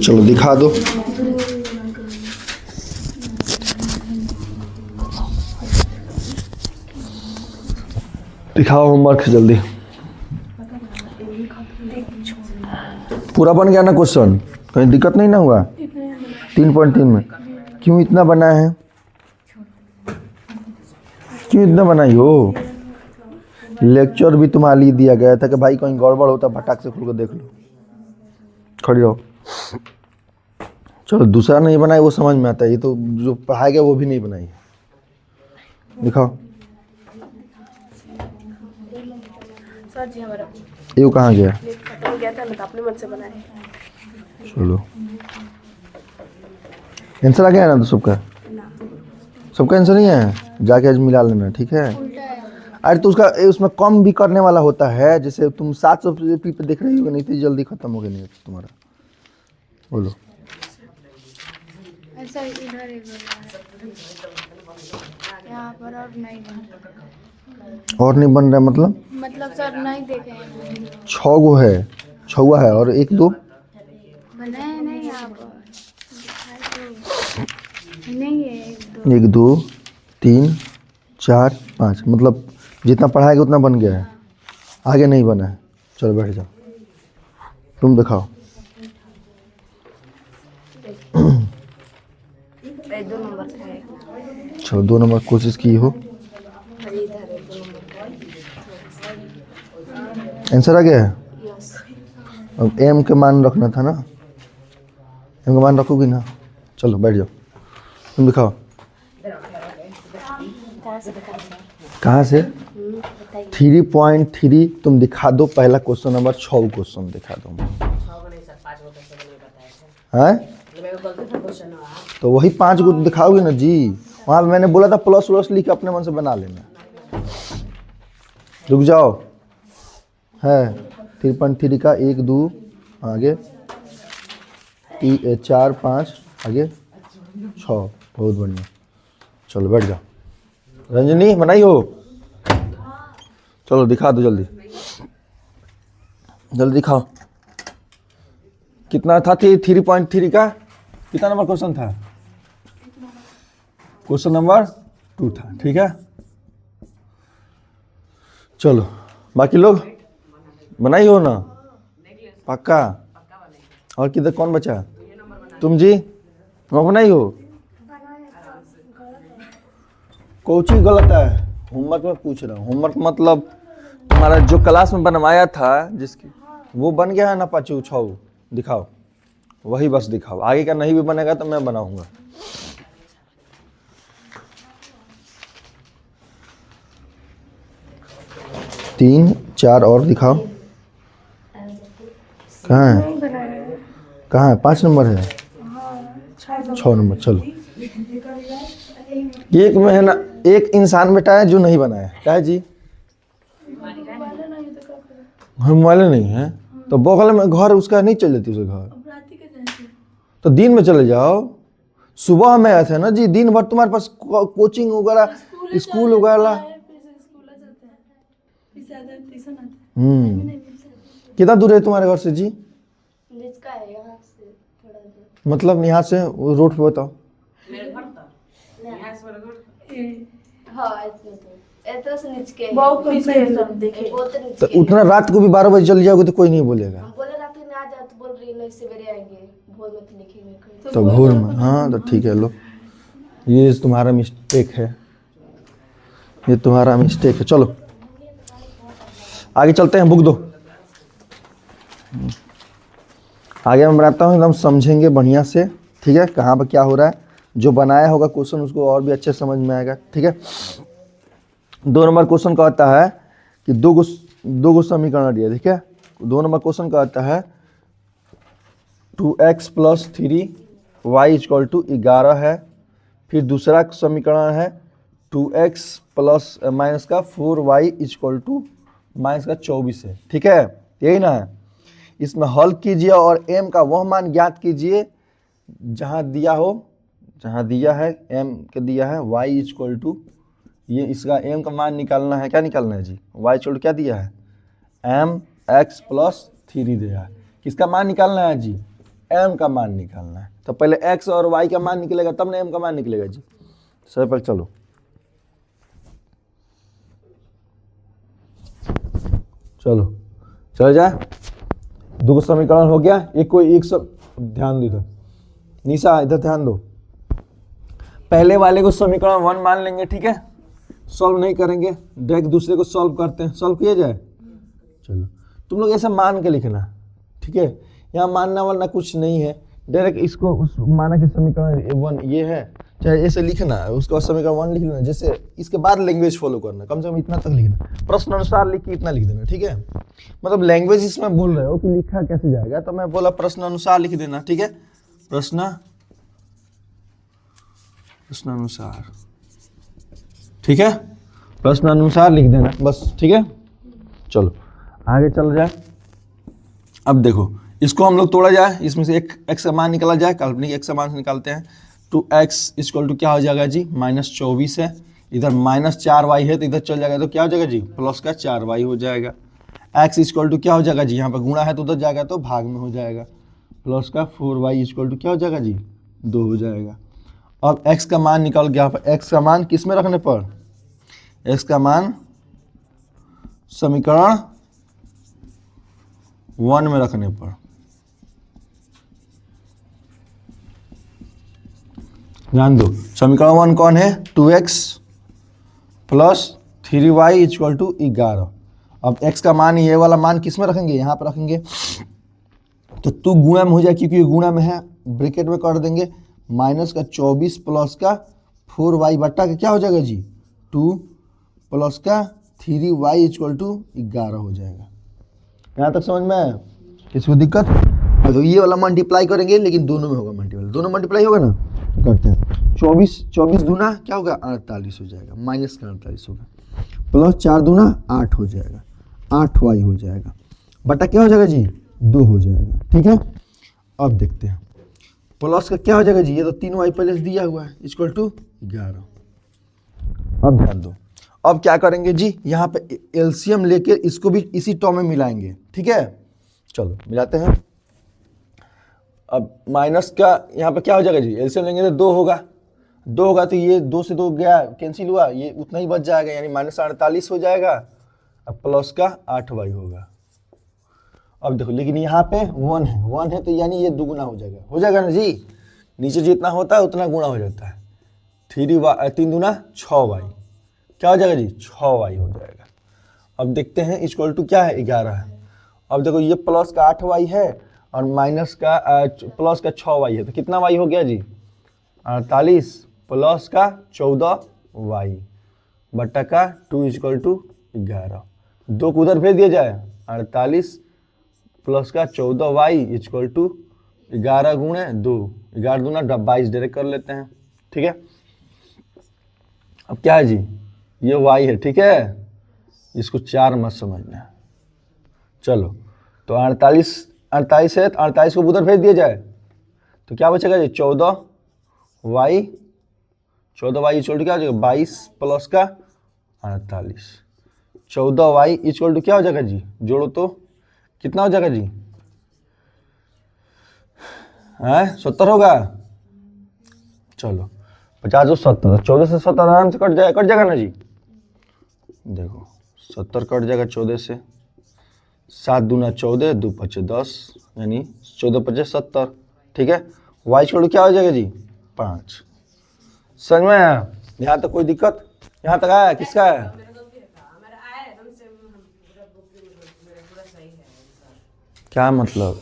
चलो दिखा दो। दिखाओ होमवर्क जल्दी। पूरा बन गया ना क्वेश्चन? कहीं दिक्कत नहीं ना हुआ? 3.3 में क्यों इतना बना है? क्यों इतना बनाई हो? लेक्चर भी तुम्हारे लिए दिया गया था कि भाई कहीं गड़बड़ होता फटाक से खुल कर देख लो। खड़ी रहो। चलो दूसरा नहीं बनाई वो समझ में आता है, ये तो जो पढ़ाया गया वो भी नहीं बनाई। दिखाओ। सर जी हमारा ये कहाँ गया? खत्म हो गया था ना, तो अपने मन से बनाए। चलो आंसर आ गया ना तो सबका? सबका आंसर नहीं है, जाके आज मिला लेना, ठीक है? अरे तो उसमें कम भी करने वाला होता है, जैसे तुम 700 पे देख रही हो, नहीं तो जल्दी खत्म हो गया नहीं तुम्हारा। बोलो। ऐसा इधर एक यहाँ पर और नहीं बन रहा। और नहीं बन रहा मतलब सर नहीं देखे हैं। 6 गो है, 6 है और 1 2 बनाए नहीं यहाँ पर नहीं है। 1 2 3 4 5 मतलब जितना पढ़ाएगा उतना बन गया है, आगे नहीं बना है। चलो बैठ जाओ, तुम दिखाओ। 2 नंबर है। चलो 2 नंबर कोशिश की हो। आंसर आ गया है? अब एम के मान रखना था ना, एम का मान रखोगी ना? चलो बैठ जाओ, तुम दिखाओ। कहाँ से? 3.3 तुम दिखा दो। पहला क्वेश्चन नंबर 6 क्वेश्चन दिखा दो। हैं? तो वही 5 को दिखाओगे ना जी। वहाँ मैंने बोला था प्लस व्लस लिख के अपने मन से बना लेना। रुक जाओ। है 3.3 का 1 2 आगे 4 5 आगे 6। बहुत बढ़िया। चलो बैठ जाओ। रंजनी बनाई हो? चलो दिखा दो जल्दी, जल्दी दिखाओ। कितना था? 3.3 का कितना नंबर क्वेश्चन था? क्वेश्चन नंबर 2 था, ठीक है? चलो बाकी लोग बनाई हो ना? पक्का? और किधर कौन बचा? तुम जी वो बनाई हो? कोई चीज गलत है? होमवर्क में पूछ रहा हूँ। होमवर्क मतलब तुम्हारा जो क्लास में बनवाया था जिसकी, वो बन गया है ना? 5 6 दिखाओ, वही बस दिखाओ। आगे का नहीं भी बनेगा तो मैं बनाऊंगा। तीन 4 और दिखाओ। कहाँ है? कहाँ है? 5 नंबर है? 6 नंबर। चलो एक में है ना, एक इंसान बेटा है जो नहीं बनाया। क्या है जी? मोबाइल नहीं है तो बगल में घर उसका नहीं चल जाती उसे घर, तो दिन में चले जाओ। सुबह में आया था ना जी, दिन भर तुम्हारे पास कोचिंग वगैरह स्कूल वगैरह। कितना दूर है तुम्हारे घर से जी? मतलब यहाँ से रोड पे बताओ। तो उतना रात को भी 12 बजे चल जाओगे तो कोई नहीं बोलेगा। तो भोर में, हाँ तो ठीक है। लो ये तुम्हारा मिस्टेक है, ये तुम्हारा मिस्टेक है। चलो आगे चलते हैं। बुक दो। आगे मैं बनाता हूँ, एकदम समझेंगे बढ़िया से, ठीक है? कहाँ पर क्या हो रहा है। जो बनाया होगा क्वेश्चन उसको और भी अच्छे समझ में आएगा, ठीक है? 2 नंबर क्वेश्चन का आता है कि दो गो समीकरण दिया, ठीक है? 2 नंबर क्वेश्चन का आता है 2x + 3y = 11 है। फिर दूसरा समीकरण है 2x - 4y = -24 है, ठीक है? यही ना है? इसमें हल कीजिए और m का वह मान ज्ञात कीजिए जहां दिया हो, जहां दिया है m के दिया है y = ये इसका m का मान निकालना है। क्या निकालना है जी? y = क्या दिया है? mx + 3 दिया है। किसका मान निकालना है जी? m का मान निकालना है। तो पहले x और y का मान निकलेगा तब ना m का मान निकलेगा जी। सर पर चलो, चलो चल जाए। दो समीकरण हो गया। एक कोई एक सब ध्यान दो इधर, निशा इधर ध्यान दो। पहले वाले को समीकरण 1 मान लेंगे, ठीक है, सॉल्व नहीं करेंगे, डायरेक्ट दूसरे को सॉल्व करते हैं। सॉल्व किया जाए, चलो तुम लोग ऐसा मान के लिखना, ठीक है, यहाँ मानना वालना कुछ नहीं है, डायरेक्ट इसको उस माना कि समीकरण 1 ये है, चाहे ऐसे लिखना है, उसके बाद समीकरण 1 लिख लेना, जैसे इसके बाद लैंग्वेज फॉलो करना, कम से कम इतना तक लिखना, प्रश्न अनुसार लिख के इतना लिख देना, ठीक है। मतलब लैंग्वेज इसमें बोल रहे हो कि लिखा कैसे जाएगा, तो मैं बोला प्रश्न अनुसार लिख देना, ठीक है, प्रश्न अनुसार, ठीक है, प्रश्न अनुसार लिख देना बस, ठीक है। चलो आगे चल जाए। अब देखो इसको हम लोग तोड़ा जाए, इसमें से एक x का मान निकाला जाए, काल्पनिक x का मान निकालते हैं। 2x इक्वल टू क्या हो जाएगा जी, -24 है, इधर -4y है तो इधर चल जाएगा तो क्या हो जाएगा जी, प्लस का 4y हो जाएगा। x इक्वल टू क्या हो जाएगा जी, यहाँ पर गुणा है तो उधर जाएगा तो भाग में हो जाएगा, प्लस का 4y इक्वल टू क्या हो जाएगा जी, 2 हो जाएगा। अब x का मान निकाल गया, यहाँ पर x का मान किस में रखने पर, x का मान समीकरण 1 में रखने पर, ध्यान दो, समीकरण 1 कौन है, 2x plus 3y equal to 11। अब x का मान ये वाला मान किस में रखेंगे, यहाँ पर रखेंगे, तो 2 गुणा में हो जाए क्योंकि ये गुणा में है, ब्रैकेट में कर देंगे, -24 प्लस का 4y बट्टा का क्या हो जाएगा जी, 2 प्लस का 3y इक्वल टू 11 हो जाएगा। यहाँ तक समझ में आया, किसी को दिक्कत? तो ये वाला मल्टीप्लाई करेंगे, लेकिन दोनों में होगा मल्टीप्लाई, दोनों मल्टीप्लाई होगा ना, करते हैं। 24 दूना क्या होगा, 48 हो जाएगा, माइनस का 48 होगा, प्लस 4 दूना 8 हो जाएगा, 8y हो जाएगा, बटा क्या हो जाएगा जी, 2 हो जाएगा, ठीक है। अब देखते हैं प्लस का क्या हो जाएगा जी, ये तो 3y पहले से दिया हुआ है, इक्वल टू 11। अब ध्यान दो, अब क्या करेंगे जी, यहाँ पे एलसीएम लेके इसको भी इसी टर्म में मिलाएंगे, ठीक है, चलो मिलाते हैं। अब माइनस का यहाँ पे क्या हो जाएगा जी, एलसीएम लेंगे तो 2 होगा, 2 होगा तो ये 2 से 2 गया, कैंसिल हुआ, ये उतना ही बच जाएगा, यानी -48 हो जाएगा, अब प्लस का 8y होगा। अब देखो लेकिन यहाँ पे 1 है तो यानी ये दुगुना हो जाएगा ना जी, नीचे जितना होता है उतना गुणा हो जाता है, 3 दूना 6y, क्या हो जाएगा जी, 6y हो जाएगा। अब देखते हैं इक्वल टू क्या है, 11 है। अब देखो ये प्लस का 8y है और माइनस का प्लस का 6y है, तो कितना y हो गया जी, 48 प्लस का 14y बट्टा का 2 इक्वल टू 11, 2 को उधर भेज दिया जाए, 48 प्लस का 14y इक्वल टू 11 गुणे 2, 11 दूना 22 डायरेक्ट कर लेते हैं, ठीक है। अब क्या है जी, ये y है, ठीक है, इसको 4 मत समझना। चलो तो 48 है तो 48 को उधर भेज दिया जाए तो क्या बचेगा जी, 14y इक्वल टू क्या हो जाएगा, 22 प्लस का 48, 14y इक्वल टू क्या हो जाएगा जी, जोड़ो तो कितना हो जाएगा जी, 70 होगा। चलो 50 और 70, 14 से 70 आराम से कट जाएगा ना जी, देखो 70 कट जाएगा 14 से, 7 दूना 14, 2 पचे 10, यानी 14 पचे 70, ठीक है। y छोड़ क्या हो जाएगा जी, 5। समझ में आया, यहाँ तक कोई दिक्कत, यहाँ तक आया, किसका है, क्या मतलब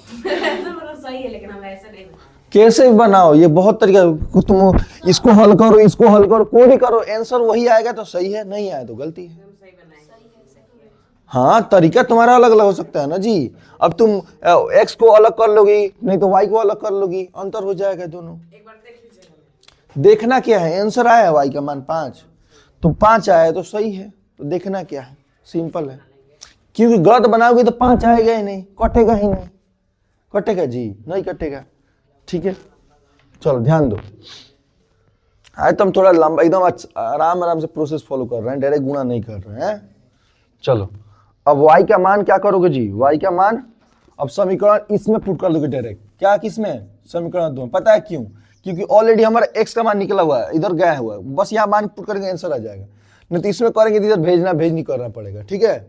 सही है लेकिन हम ऐसे नहीं कैसे बनाओ, ये बहुत तरीका, तुम इसको हल करो, कोई भी करो, आंसर वही आएगा तो सही है, नहीं आया तो गलती है। हाँ तरीका तुम्हारा अलग अलग हो सकता है ना जी, अब तुम x को अलग कर लोगी, नहीं तो y को अलग कर लोगी, अंतर हो जाएगा दोनों। देखना क्या है, आंसर आया y का मान 5, तो 5 आया तो सही है, तो देखना क्या है, सिंपल है, क्योंकि गलत बनाओगे तो 5 आएगा ही नहीं, कटेगा ही नहीं, कटेगा जी, नहीं कटेगा, ठीक है। चलो ध्यान दो, आज तुम थोड़ा लंबा एकदम आराम से प्रोसेस फॉलो कर रहे हैं, डायरेक्ट गुणा नहीं कर रहे हैं। चलो अब y का मान क्या करोगे जी, y का मान अब समीकरण इसमें पुट कर दोगे डायरेक्ट, क्या किसमें, समीकरण 2 में। पता है क्यों? क्योंकि ऑलरेडी हमारा x का मान निकला हुआ है, इधर गया हुआ है, बस यहाँ मान पुट करेंगे आंसर आ जाएगा। नहीं तो इसमें करेंगे तो इधर भेज नहीं करना पड़ेगा, ठीक है,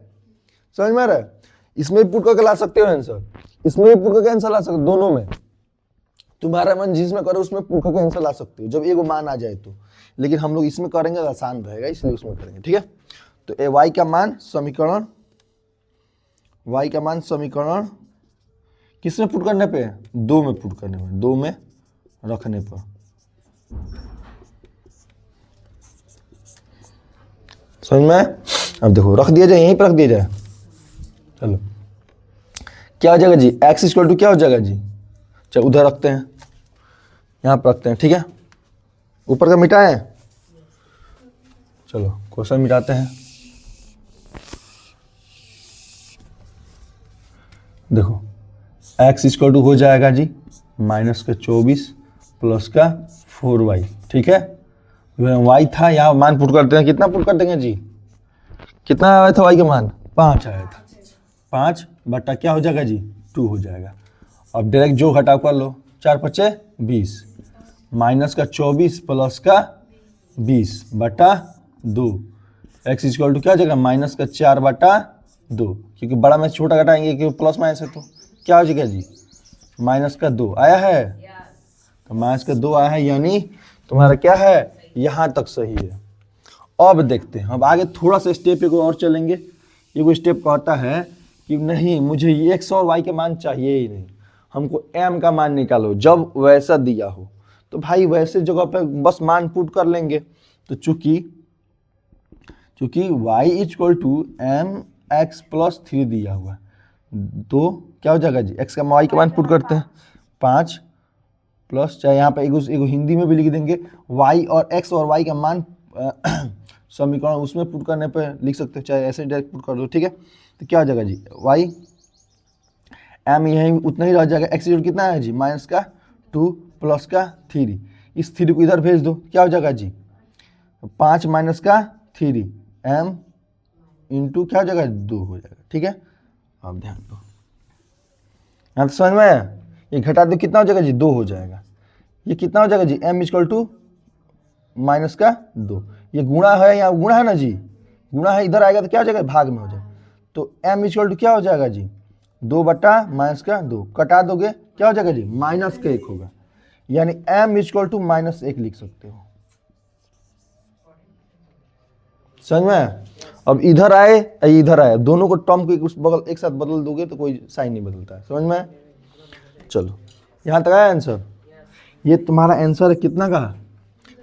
समझ में आ रहा है? इसमें भी पुट करके ला सकते हो आंसर, इसमें भी पुट करके आंसर ला सकते हो, दोनों में तुम्हारा मन जिसमें करो उसमें पुट करके आंसर ला सकते हो, जब एगो मान आ जाए तो। लेकिन हम लोग इसमें करेंगे तो आसान रहेगा, इसलिए उसमें करेंगे, ठीक है। तो ए y का मान समीकरण, y का मान समीकरण किसमें पुट करने पे, 2 में पुट करने में, 2 में रखने पर। समझ में? अब देखो रख दिया जाए, यहीं पर रख दिया जाए, चलो क्या हो जाएगा जी, x इक्वल टू क्या हो जाएगा जी, चलो उधर रखते हैं, यहाँ पर रखते हैं, ठीक है। ऊपर का मिटाएं, चलो क्वेश्चन मिटाते हैं। देखो x इक्वल टू हो जाएगा जी -24 प्लस का 4y, ठीक है। y था, यहाँ मान पुट करते हैं, कितना पुट कर देंगे जी, कितना आया था y का मान, 5 आया था, 5 बटा क्या हो जाएगा जी, 2 हो जाएगा। अब डायरेक्ट जो घटाव कर लो, 4 पचे 20 माइनस का 24 प्लस का 20 बटा 2, x इक्वल टू क्या हो जाएगा माइनस का 4 बटा 2, क्योंकि बड़ा में छोटा घटाएंगे क्योंकि प्लस माइनस है, तो क्या हो जाएगा जी माइनस का 2 आया है, तो माइनस का 2 आया है, यानी तुम्हारा क्या है, यहाँ तक सही है। अब देखते हैं, अब आगे थोड़ा सा स्टेप एक और चलेंगे। ये स्टेप कहता है कि नहीं मुझे ये x और y के मान चाहिए ही नहीं, हमको m का मान निकालो जब वैसा दिया हो। तो भाई वैसे जगह पे बस मान पुट कर लेंगे। तो चूंकि y इक्वल टू mx+3 दिया हुआ है, तो क्या हो जाएगा जी, x का y का मान पुट करते हैं 5 प्लस, चाहे यहाँ पे एगो हिंदी में भी लिख देंगे, y और x और y का मान समीकरण उसमें पुट करने पे लिख सकते हो, चाहे ऐसे डायरेक्ट पुट कर दो, ठीक है। तो क्या हो जाएगा जी, y m यहीं उतना ही रह जाएगा, x कितना है जी -2 प्लस का 3, इस 3 को इधर भेज दो, क्या हो जाएगा जी 5 माइनस का 3 m इंटू क्या हो जाएगा 2 हो जाएगा, ठीक है। अब ध्यान दो, यहाँ तो समझ में, ये घटा दो कितना हो जाएगा जी 2 हो जाएगा, ये कितना हो जाएगा जी m इक्वल टू माइनस का 2, ये गुणा है, यहाँ गुणा है ना जी, गुणा है, इधर आएगा तो क्या हो जाएगा भाग में हो जाएगा, तो m इक्वल टू क्या हो जाएगा जी 2 बटा माइनस का 2, कटा दोगे क्या हो जाएगा जी -1 होगा, यानी m इक्वल टू -1 लिख सकते हो। समझ में? अब इधर आए इधर आए, दोनों को टर्म को उस बगल एक साथ बदल दोगे तो कोई साइन नहीं बदलता है, समझ में? चलो यहाँ तक आया आंसर, ये तुम्हारा आंसर है कितना का,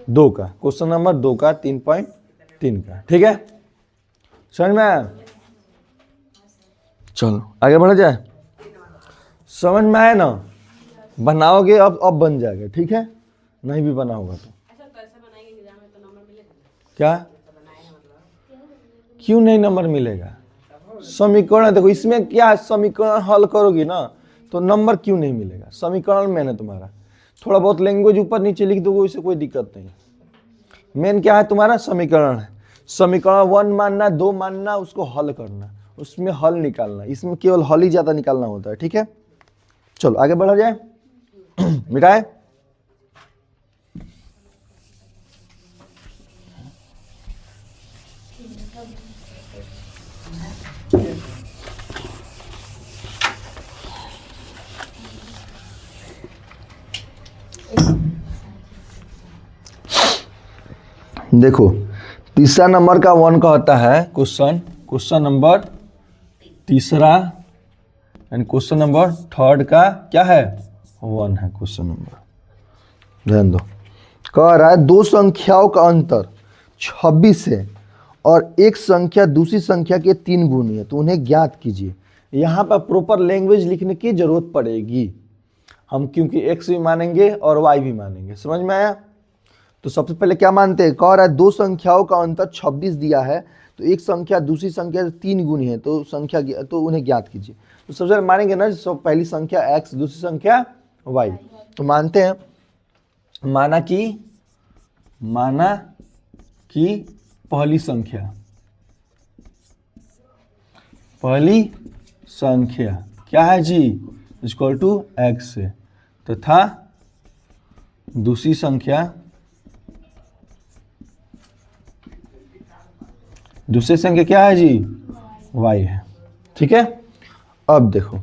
2 का, क्वेश्चन नंबर 2 का 3.3 का, ठीक है, समझ में आया? चलो आगे बढ़ा जाए, समझ में आया ना, बनाओगे अब बन जाएगा, ठीक है, नहीं भी बना होगा तो क्या, क्यों नहीं नंबर मिलेगा, समीकरण देखो इसमें क्या है, समीकरण हल करोगी ना तो नंबर क्यों नहीं मिलेगा, समीकरण में है तुम्हारा, थोड़ा बहुत लैंग्वेज ऊपर नीचे लिख दोगे उससे कोई दिक्कत नहीं। मेन क्या है तुम्हारा, समीकरण है, समीकरण 1 मानना 2 मानना, उसको हल करना, उसमें हल निकालना, इसमें केवल हल ही ज्यादा निकालना होता है, ठीक है। चलो आगे बढ़ा जाए, मिटाए, देखो तीसरा नंबर का 1 का होता है क्वेश्चन नंबर तीसरा, एंड क्वेश्चन नंबर 3 का क्या है 1 है क्वेश्चन नंबर, ध्यान दो, कह रहा है दो संख्याओं का अंतर 26 है और एक संख्या दूसरी संख्या के 3 गुनी है, तो उन्हें ज्ञात कीजिए। यहाँ पर प्रॉपर लैंग्वेज लिखने की जरूरत पड़ेगी हम, क्योंकि x भी मानेंगे और y भी मानेंगे, समझ में आया? तो सबसे पहले क्या मानते हैं, कह रहा है दो संख्याओं का अंतर 26 दिया है, तो एक संख्या दूसरी संख्या से 3 गुनी है, तो संख्या तो उन्हें ज्ञात कीजिए। तो सबसे पहले मानेंगे ना, सब पहली संख्या x दूसरी संख्या y, तो मानते हैं, माना कि पहली संख्या क्या है जी, इक्वल टू एक्स है, तथा दूसरी संख्या क्या है जी, y है। ठीक है, अब देखो,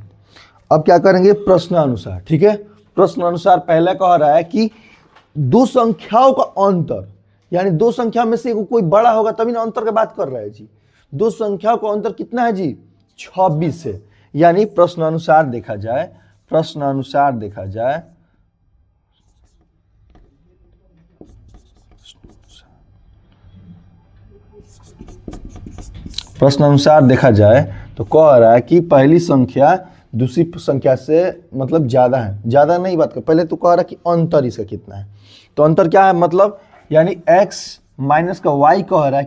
अब क्या करेंगे प्रश्नानुसार। ठीक है, प्रश्नानुसार पहले कह रहा है कि दो संख्याओं का अंतर, यानी दो संख्या में से कोई बड़ा होगा तभी ना अंतर की बात कर रहा है जी। दो संख्याओं का अंतर कितना है जी, 26 है। यानी प्रश्नानुसार देखा जाए, प्रश्नानुसार देखा जाए, प्रश्नानुसार देखा जाए तो कह रहा है कि पहली संख्या दूसरी संख्या से मतलब ज्यादा है। ज्यादा नहीं बात कर, पहले तो कह रहा है कि अंतर इसका कितना है। तो अंतर क्या है, मतलब यानी x माइनस का y कह रहा है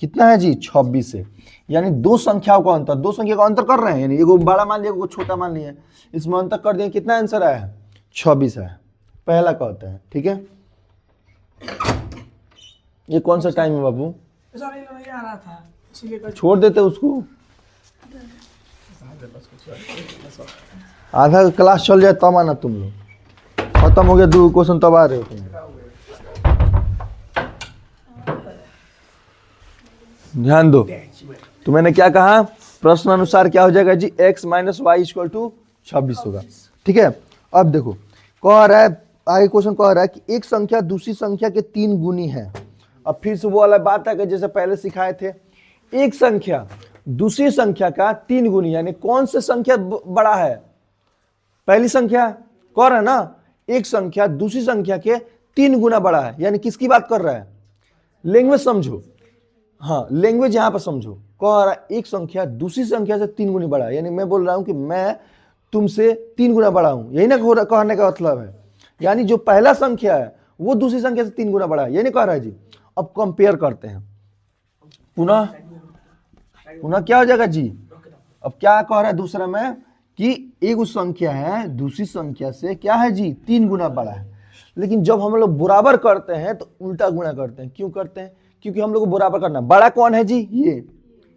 कितना है जी, 26 है। यानी दो संख्याओं का अंतर, दो संख्या का अंतर कर रहे हैं, यानी एगो बड़ा मान लिया एगो छोटा मान लिया, इसमें अंतर कर दिया, कितना आंसर आया है, 26 है, पहला कहते हैं। ठीक है, ये कौन सा टाइम है बाबू, आ रहा था इसीलिए छोड़ देते उसको, आधा क्लास चल जाए तब आना तुम लोग, खत्म हो गया 2 क्वेश्चन तब आ रहे हो तुम लोग। ध्यान दो, तो मैंने क्या कहा, प्रश्न अनुसार क्या हो जाएगा जी, x minus y equal to 26 होगा। ठीक है, अब देखो कह रहा है, आगे क्वेश्चन कह रहा है कि एक संख्या दूसरी संख्या के 3 गुनी है। अब फिर से वो वाला बात है कि जैसे पहले सिखाए थे, एक संख्या दूसरी संख्या का 3 गुनी, यानी कौन सी संख्या बड़ा है, पहली संख्या, कह रहा है ना एक संख्या दूसरी संख्या के 3 गुना बड़ा है, यानी किसकी बात कर रहा है, लैंग्वेज समझो, हाँ लैंग्वेज यहां पर समझो। कह रहा है एक संख्या दूसरी संख्या से 3 गुनी बड़ा है, यानी मैं बोल रहा हूं कि मैं तुमसे 3 गुना बड़ा हूं, यही ना कहने का मतलब है। यानी जो पहला संख्या है वो दूसरी संख्या से 3 गुना बड़ा है, ये नहीं कह रहा है जी। अब कंपेयर करते हैं, पुनः क्या हो जाएगा जी, अब क्या कह रहा है दूसरा में कि एक संख्या है दूसरी संख्या से क्या है जी, 3 गुना बड़ा है। लेकिन जब हम लोग बराबर करते हैं तो उल्टा गुणा करते हैं। क्यों करते हैं, क्योंकि हम लोग को बराबर करना, बड़ा कौन है जी,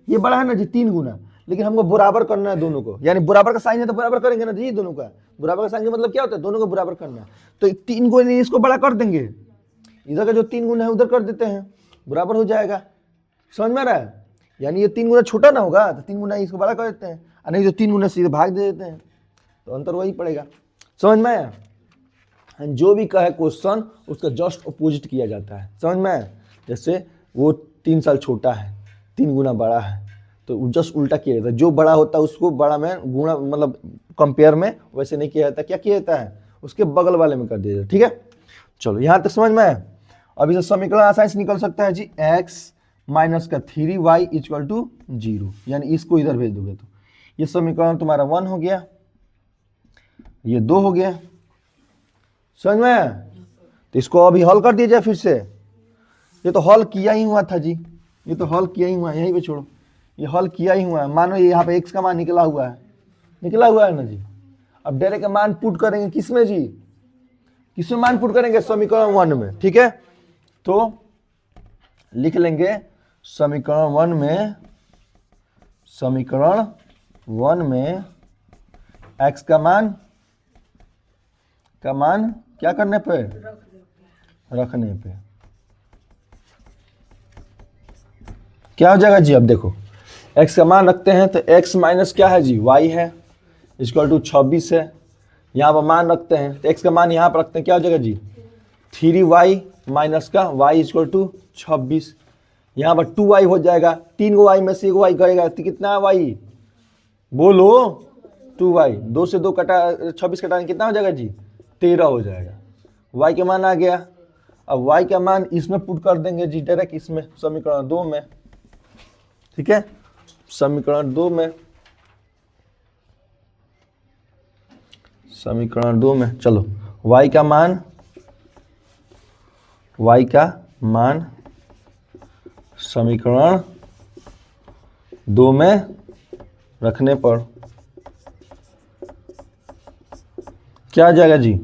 ये बड़ा है ना जी 3 गुना, लेकिन हमको बराबर करना है दोनों को, यानी बराबर का साइन है तो बराबर करेंगे ना जी दोनों का। बराबर का साइन का मतलब क्या होता है, दोनों को बराबर करना है। तो 3 गुना इसको बड़ा कर देंगे, इधर का जो 3 गुना है उधर कर देते हैं, बराबर हो जाएगा। समझ में आ रहा है, यानी ये 3 गुना छोटा ना होगा तो 3 गुना इसको बड़ा कर देते हैं, और नहीं तो 3 गुना सीधे भाग दे देते हैं, तो अंतर वही पड़ेगा। समझ में आया, जो भी कहे क्वेश्चन उसका जस्ट अपोजिट किया जाता है। समझ में आया, जैसे वो 3 साल छोटा है 3 गुना बड़ा है तो जस्ट उल्टा किया जाता है, जो बड़ा होता है उसको बड़ा में गुणा मतलब कंपेयर में वैसे नहीं किया जाता, क्या किया जाता है उसके बगल वाले में कर दिया जाता है। ठीक है, चलो यहाँ तक समझ में आया। अब इसे समीकरण आसानी से निकल सकता है जी, x माइनस का 3y इक्वल टू 0, यानी इसको इधर भेज दोगे तो ये समीकरण तुम्हारा 1 हो गया, ये 2 हो गया। समझ में आया, तो इसको अभी हल कर दिया जाए फिर से, ये तो हल किया ही हुआ था जी, ये तो हल किया ही हुआ है, यहीं पे छोड़ो, ये हल किया ही हुआ है। मानो ये यहाँ पे x का मान निकला हुआ है ना जी। अब डायरेक्ट मान पुट करेंगे किसमें जी, किसमें मान पुट करेंगे, समीकरण 1 में। ठीक है, तो लिख लेंगे समीकरण 1 में x का मान क्या करने पे, रखने पे क्या हो जाएगा जी। अब देखो x का मान रखते हैं तो x माइनस क्या है जी, y है इक्वल टू 26 है। यहाँ पर मान रखते हैं तो x का मान यहाँ पर रखते हैं, क्या हो जाएगा जी, 3y माइनस का y इक्वल टू 26। यहाँ पर 2y हो जाएगा, 3 y में से 1 y करेगा तो कितना है y, बोलो 2y, 2 से 2 कटा 26 कटाने कितना हो जाएगा जी, 13 हो जाएगा। y का मान आ गया, अब y का मान इसमें पुट कर देंगे जी डायरेक्ट इसमें समीकरण 2 में। ठीक है, समीकरण 2 में चलो y का मान समीकरण 2 में रखने पर क्या आ जाएगा जी,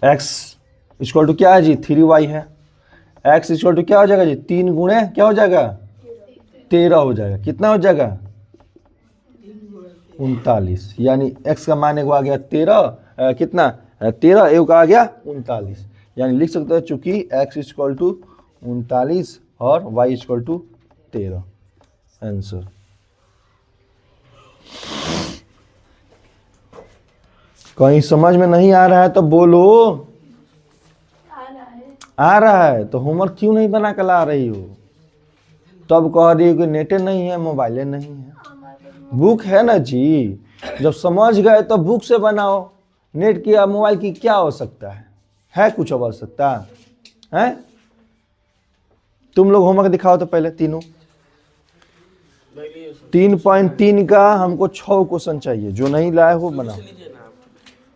x इक्वल टू क्या है जी, 3y है, x इक्वल टू क्या हो जाएगा जी, 3 गुणे क्या हो जाएगा, 13 हो जाएगा। कितना हो जाएगा, 39, यानी x का मान एक आ गया 13, कितना 13, एक आ गया 39, यानी लिख सकते हैं चूंकि x इक्वल टू 39 और y इक्वल टू 13। आंसर। कहीं समझ में नहीं आ रहा है तो बोलो। आ रहा है तो होमवर्क क्यों नहीं बना कर ला रही हो? तब कह रही हो कि नेटे नहीं है, मोबाइले नहीं है। बुक है ना जी, जब समझ गए तो बुक से बनाओ। नेट की या मोबाइल की क्या आवश्यकता है कुछ आवश्यकता है? तुम लोग होमवर्क दिखाओ तो पहले तीनों। 3.3 का हमको 6 क्वेश्चन चाहिए, जो नहीं लाए हो बनाओ।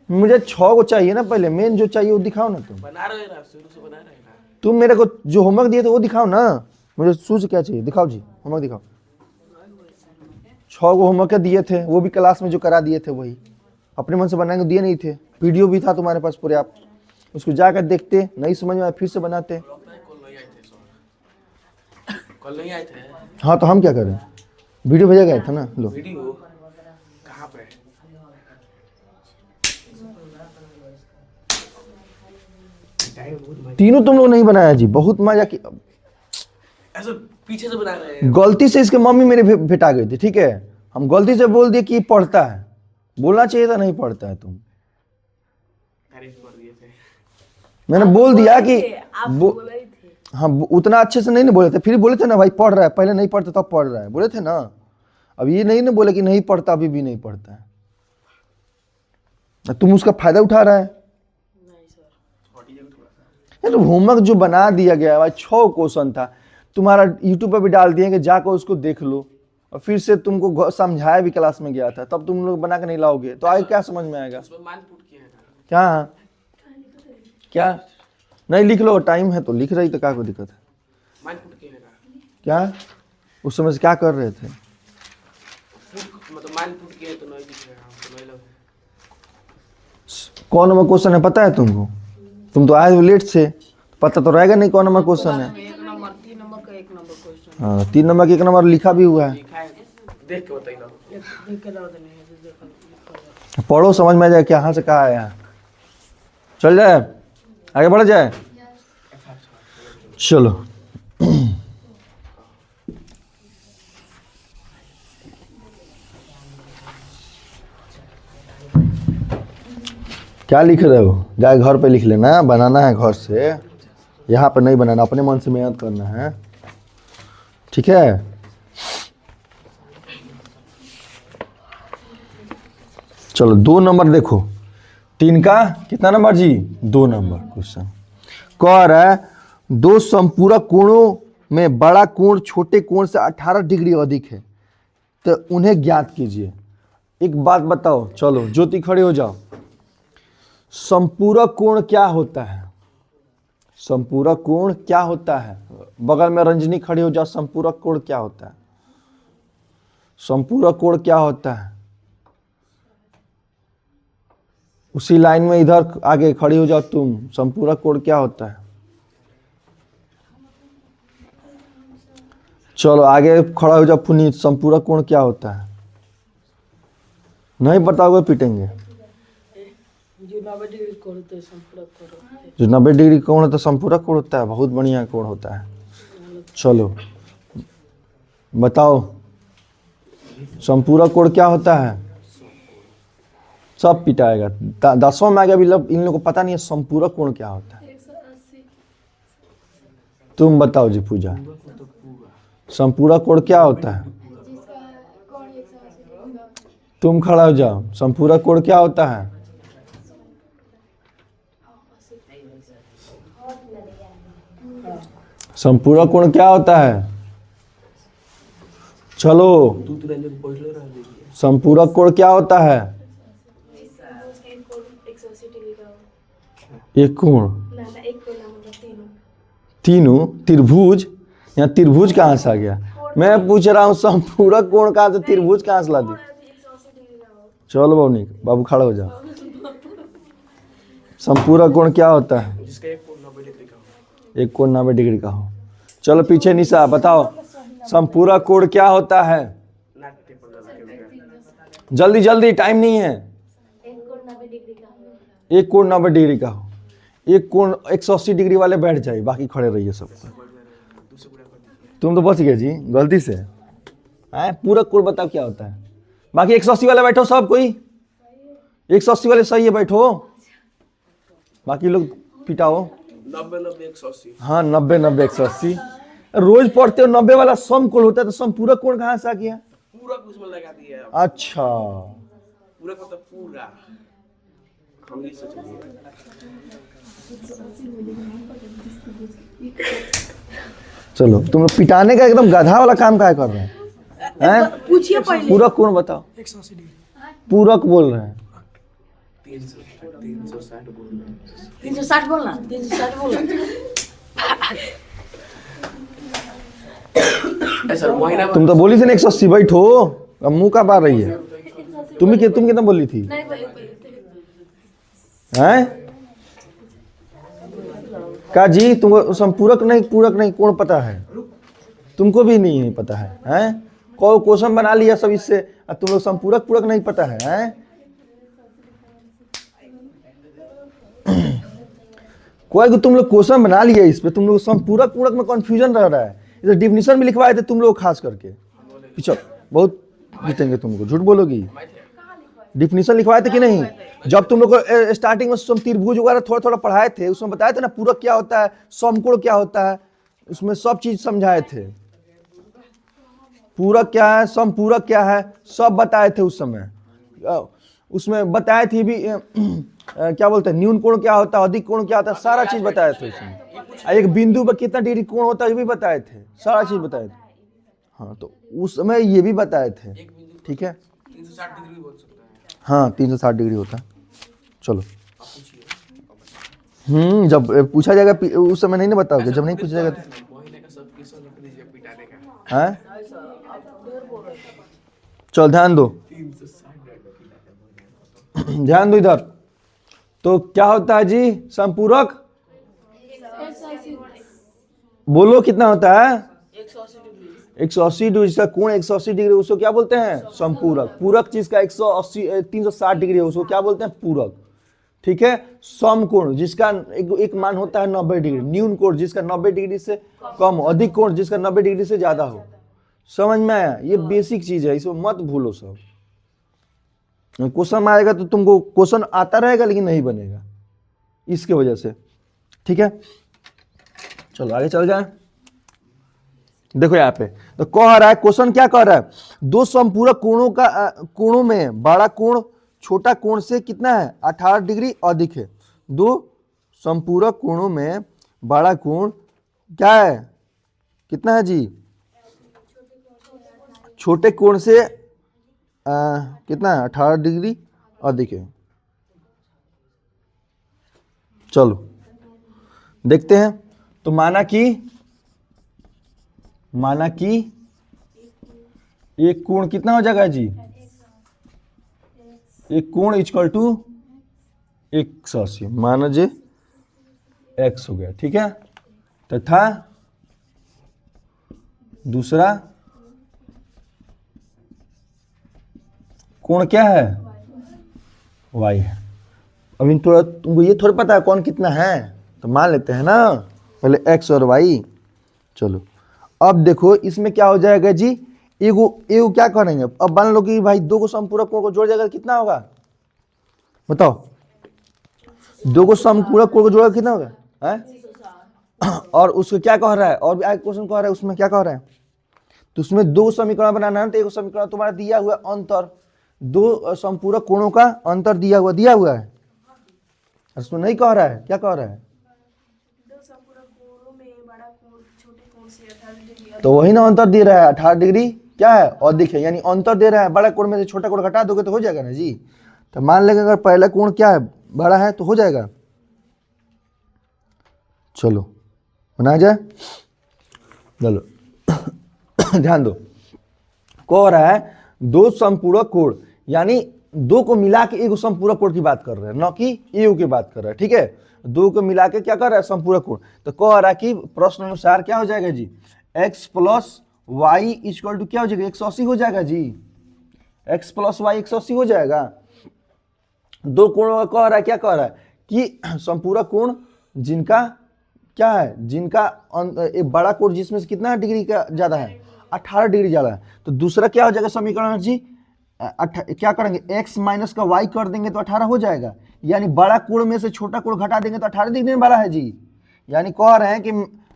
मुझे 6 को चाहिए ना, पहले मेन जो चाहिए वो दिखाओ ना। तुम बना रहे हो ना, शुरू से बना रहे हैं ना। तुम मेरे को जो होमवर्क दिए थे वो दिखाओ ना। मुझे शुरू से क्या चाहिए दिखाओ जी, होमवर्क दिखाओ। 6 को होमवर्क दिए थे, वो भी क्लास में जो करा दिए थे वही अपने मन से बनाएंगे, दिए नहीं थे। वीडियो भी था तुम्हारे पास पूरे, आप उसको जाकर देखते, नहीं समझ में आया फिर से बनाते। कल नहीं आए थे। हाँ तो हम क्या करें, वीडियो भेजा गया था ना। लो वीडियो कहाँ पे? तीनों तुम लोग नहीं बनाया जी, बहुत मजा की। ऐसा पीछे से बना रहे हैं। गलती से इसके मम्मी मेरे भेटा गई थी, ठीक है। हम गलती से बोल दिए कि पढ़ता है, बोलना चाहिए था नहीं पढ़ता है। तुम तारीफ कर दिए थे। मैंने बोल दिया कि हम उतना अच्छे से नहीं बोले थे, फिर बोले थे ना भाई पढ़ रहा है, पहले नहीं पढ़ता तब पढ़ रहा है, बोले थे ना। अब ये नहीं ना बोले कि नहीं पढ़ता, अभी भी नहीं पढ़ता है। तुम उसका फायदा उठा रहा है। तो होमवर्क जो बना दिया गया है भाई, 6 क्वेश्चन था, तुम्हारा यूट्यूब पर भी डाल दिए कि जाकर उसको देख लो। और फिर से तुमको समझाया भी, क्लास में गया था, तब तुम लोग बना के नहीं लाओगे तो आगे क्या समझ में आएगा? क्या क्या नहीं लिख लो, टाइम है तो लिख रही तो क्या कोई दिक्कत है? क्या उस समय से क्या कर रहे थे? कौन नंबर क्वेश्चन है पता है तुमको? तुम तो आए हो लेट से, पता तो रहेगा नहीं कौन नंबर क्वेश्चन है। 3 नंबर का 1 नंबर क्वेश्चन। हाँ 3 नंबर का 1 नंबर लिखा भी हुआ है। देख के बताइए। पढ़ो समझ में आ जाए क्या कहाँ से कहा आया। चल जाए, आगे बढ़ जाए। चलो क्या लिख रहे हो? जाए घर पे लिख लेना, बनाना है घर से, यहाँ पे नहीं बनाना, अपने मन से मेहनत करना है, ठीक है। चलो 2 नंबर देखो, 3 का कितना नंबर जी? 2 नंबर क्वेश्चन कह रहा है 2 संपूरक कोणों में बड़ा कोण छोटे कोण से 18 डिग्री अधिक है, तो उन्हें ज्ञात कीजिए। एक बात बताओ, चलो ज्योति खड़े हो जाओ। संपूरक कोण क्या होता है? संपूरक कोण क्या होता है? बगल में रंजनी खड़ी हो जाओ। संपूरक कोण क्या होता है? संपूरक कोण क्या होता है? उसी लाइन में इधर आगे खड़ी हो जाओ तुम। संपूरक कोण क्या होता है? चलो आगे खड़ा हो जाओ पुनीत। संपूरक कोण क्या होता है? नहीं बताओगे पीटेंगे। जो 90 डिग्री कोण होता है संपूरक कोण होता है। जो 90 डिग्री कोण होता है संपूरक कोण होता है। बहुत बढ़िया कोण होता है। चलो बताओ संपूरक कोण क्या होता है? सब पिटाएगा। 10वां में आ गया, अभी इन लोगों को पता नहीं है संपूरक कोण क्या होता है। तुम बताओ जी पूजा, संपूरक कोण क्या होता है? तुम खड़ा हो जाओ। संपूरक कोण क्या होता है? संपूरक कोण क्या होता है? चलो संपूरक कोण क्या होता है? एक कोण, तीनों त्रिभुज। यहाँ त्रिभुज कहाँ से आ गया? मैं पूछ रहा हूँ संपूरक कोण कहाँ से, त्रिभुज कहाँ से ला दी? चलो बाबू, बाबू खड़ा हो जाओ। संपूरक कोण क्या होता है? जिसका एक कोण 90 डिग्री का हो। एक कोण 90 डिग्री का हो। चलो पीछे निशा बताओ संपूरक कोण क्या होता है? जल्दी जल्दी, टाइम नहीं है। एक कोण 90 डिग्री का हो, एक कोण 180 डिग्री वाले बैठ जाए, बाकी खड़े रहिए सब। तुम तो बच गए जी गलती से। पूरक कोण बताओ क्या होता है। बाकी 180 वाले बैठो सब, कोई 180 वाले सही है बैठो, बाकी लोग पिटाओ। 90-90-180। हाँ 90-90-180 रोज पढ़ते हो। 90 वाला समकोण होता है, तो समपूरक कोण कहाँ से आ गया? पूरा उसमें लगा दिया है। अच्छा, पूरा मतलब पूरा। हम ये सोच रहे हैं। चलो तुम लोग पिटाने का एकदम गधा वाला काम काहे कर रहे हैं? पूछिए पहले। पूरक कोण बताओ। 180 डिग्री। पूरक बोल रहे हैं। 360 बोल रहे हैं। 360 बोलना, 360 बोलना। ऐसा महीना तुम तो बोली थी ना 180 बैठो, अब मुंह का बार रही है। तुम कितना बोली थी? हैं? का जी तुमको संपूरक नहीं पूरक नहीं कोण पता है? तुमको भी नहीं पता है? हैं? कोई क्वेश्चन बना लिया सब इससे, और तुम लोग संपूरक पूरक नहीं पता है? हैं? कोई को तुम लोग क्वेश्चन बना लिया इस पे, तुम लोग संपूरक पूरक में कंफ्यूजन रह रहा है। इधर डिफिनेशन भी लिखवाए थे तुम लोग खास करके। पीछे बहुत जीतेंगे तुमको, झूठ बोलोगी। डिफिनेशन लिखवाए थे कि नहीं? जब तुम लोग को स्टार्टिंग में त्रिभुज वगैरह थोड़ा थोड़ा पढ़ाए थे, उसमें बताए थे ना पूरक क्या होता है, समकोण क्या होता है, उसमें सब चीज समझाए थे। पूरक क्या है, समपूरक क्या है, सब बताए थे उस समय। उसमें बताए थे भी क्या बोलते हैं, न्यून कोण क्या होता है, अधिक कोण क्या होता है, सारा चीज बताए थे उसमें। एक बिंदु पर कितना डिग्री कोण होता है ये भी बताए थे, सारा चीज बताए थे। हाँ तो उस समय ये भी बताए थे, ठीक है। 360 डिग्री बोल सकता है। हाँ 360 डिग्री होता है। चलो जब पूछा जाएगा उस समय नहीं ना बताओगे, जब नहीं पूछा जाएगा तो महीने का सब किस्सा लिख दीजिए पिटाने का। हैं? चल ध्यान दो, ध्यान दो इधर। तो क्या होता है जी संपूरक? बोलो कितना होता है? 180 डिग्री। जिसका कोण 180 डिग्री उसको क्या बोलते हैं? संपूरक। पूरक चीज का 180 360 डिग्री है उसको क्या बोलते हैं? पूरक। ठीक है। समकोण जिसका एक मान होता है 90 डिग्री। न्यून कोण जिसका 90 डिग्री से कम हो। अधिक कोण जिसका 90 डिग्री से ज्यादा हो। समझ में आया? ये बेसिक चीज है, इसको मत भूलो सब। क्वेश्चन आएगा तो तुमको क्वेश्चन आता रहेगा लेकिन नहीं बनेगा इसके वजह से, ठीक है। चलो आगे चल जाए। देखो यहाँ पे तो कह रहा है, क्वेश्चन क्या कह रहा है, दो समपूरक कोणों में बड़ा कोण छोटा कोण से कितना है? 18 डिग्री अधिक है। दो समपूरक कोणों में बड़ा कोण क्या है? कितना है जी? छोटे कोण से कितना है? 18 डिग्री अधिक है। चलो देखते हैं। तो माना कि एक कोण कितना हो जाएगा जी? एक कोण इक्वल टू 180। माना जे x हो गया, ठीक है। तथा दूसरा कोण क्या है? y है। अब इन थोड़ा तुमको ये थोड़ा पता है कौन कितना है, तो मान लेते हैं ना पहले x और y। चलो अब देखो इसमें क्या हो जाएगा जी, एगो क्या करेंगे। अब मान लो कि भाई दो को समपूरक कोण को जोड़ जाएगा कितना होगा बताओ? दो को समपूरक कोण को जोड़ा कितना होगा है? और उसको क्या कह रहा है, और भी क्वेश्चन कह रहा है उसमें क्या कह रहा है, तो उसमें दो समीकरण बनाना है। तो एक समीकरण तुम्हारा दिया हुआ अंतर, दो समपूरक कोणों का अंतर दिया हुआ है। उसमें नहीं कह रहा है, क्या कह रहा है? तो वही ना अंतर दे रहा है, 18 डिग्री क्या है? अधिक है। यानी अंतर दे रहा है, बड़ा कोण में से छोटा कोण घटा दोगे तो हो जाएगा ना जी। तो मान लेंगे अगर पहला कोण क्या है? बड़ा है तो हो जाएगा। चलो बना जाए। चलो ध्यान दो, कह रहा है दो समपूरक कोण, यानी दो को मिला के एक समपूरक कोण की बात कर रहे हैं, न कि एगो की बात कर रहा है, ठीक है। दो को मिला के क्या कर रहा है? समपूरक कोण। तो कह रहा है कि प्रश्न अनुसार क्या हो जाएगा जी? x plus y equal to क्या हो जाएगा? 180 हो जाएगा जी। x प्लस वाई 180 हो जाएगा। दो कोणों का कह रहा है, क्या कह रहा है कि संपूरक कोण जिनका क्या है, जिनका एक बड़ा कोण जिसमें से कितना डिग्री का ज्यादा है, 18 डिग्री ज्यादा है। तो दूसरा क्या हो जाएगा समीकरण जी, क्या करेंगे, x माइनस का y कर देंगे तो 18 हो जाएगा। यानी बड़ा कोण में से छोटा कोण घटा देंगे तो 18 डिग्री में बड़ा है जी। यानी कह रहे हैं कि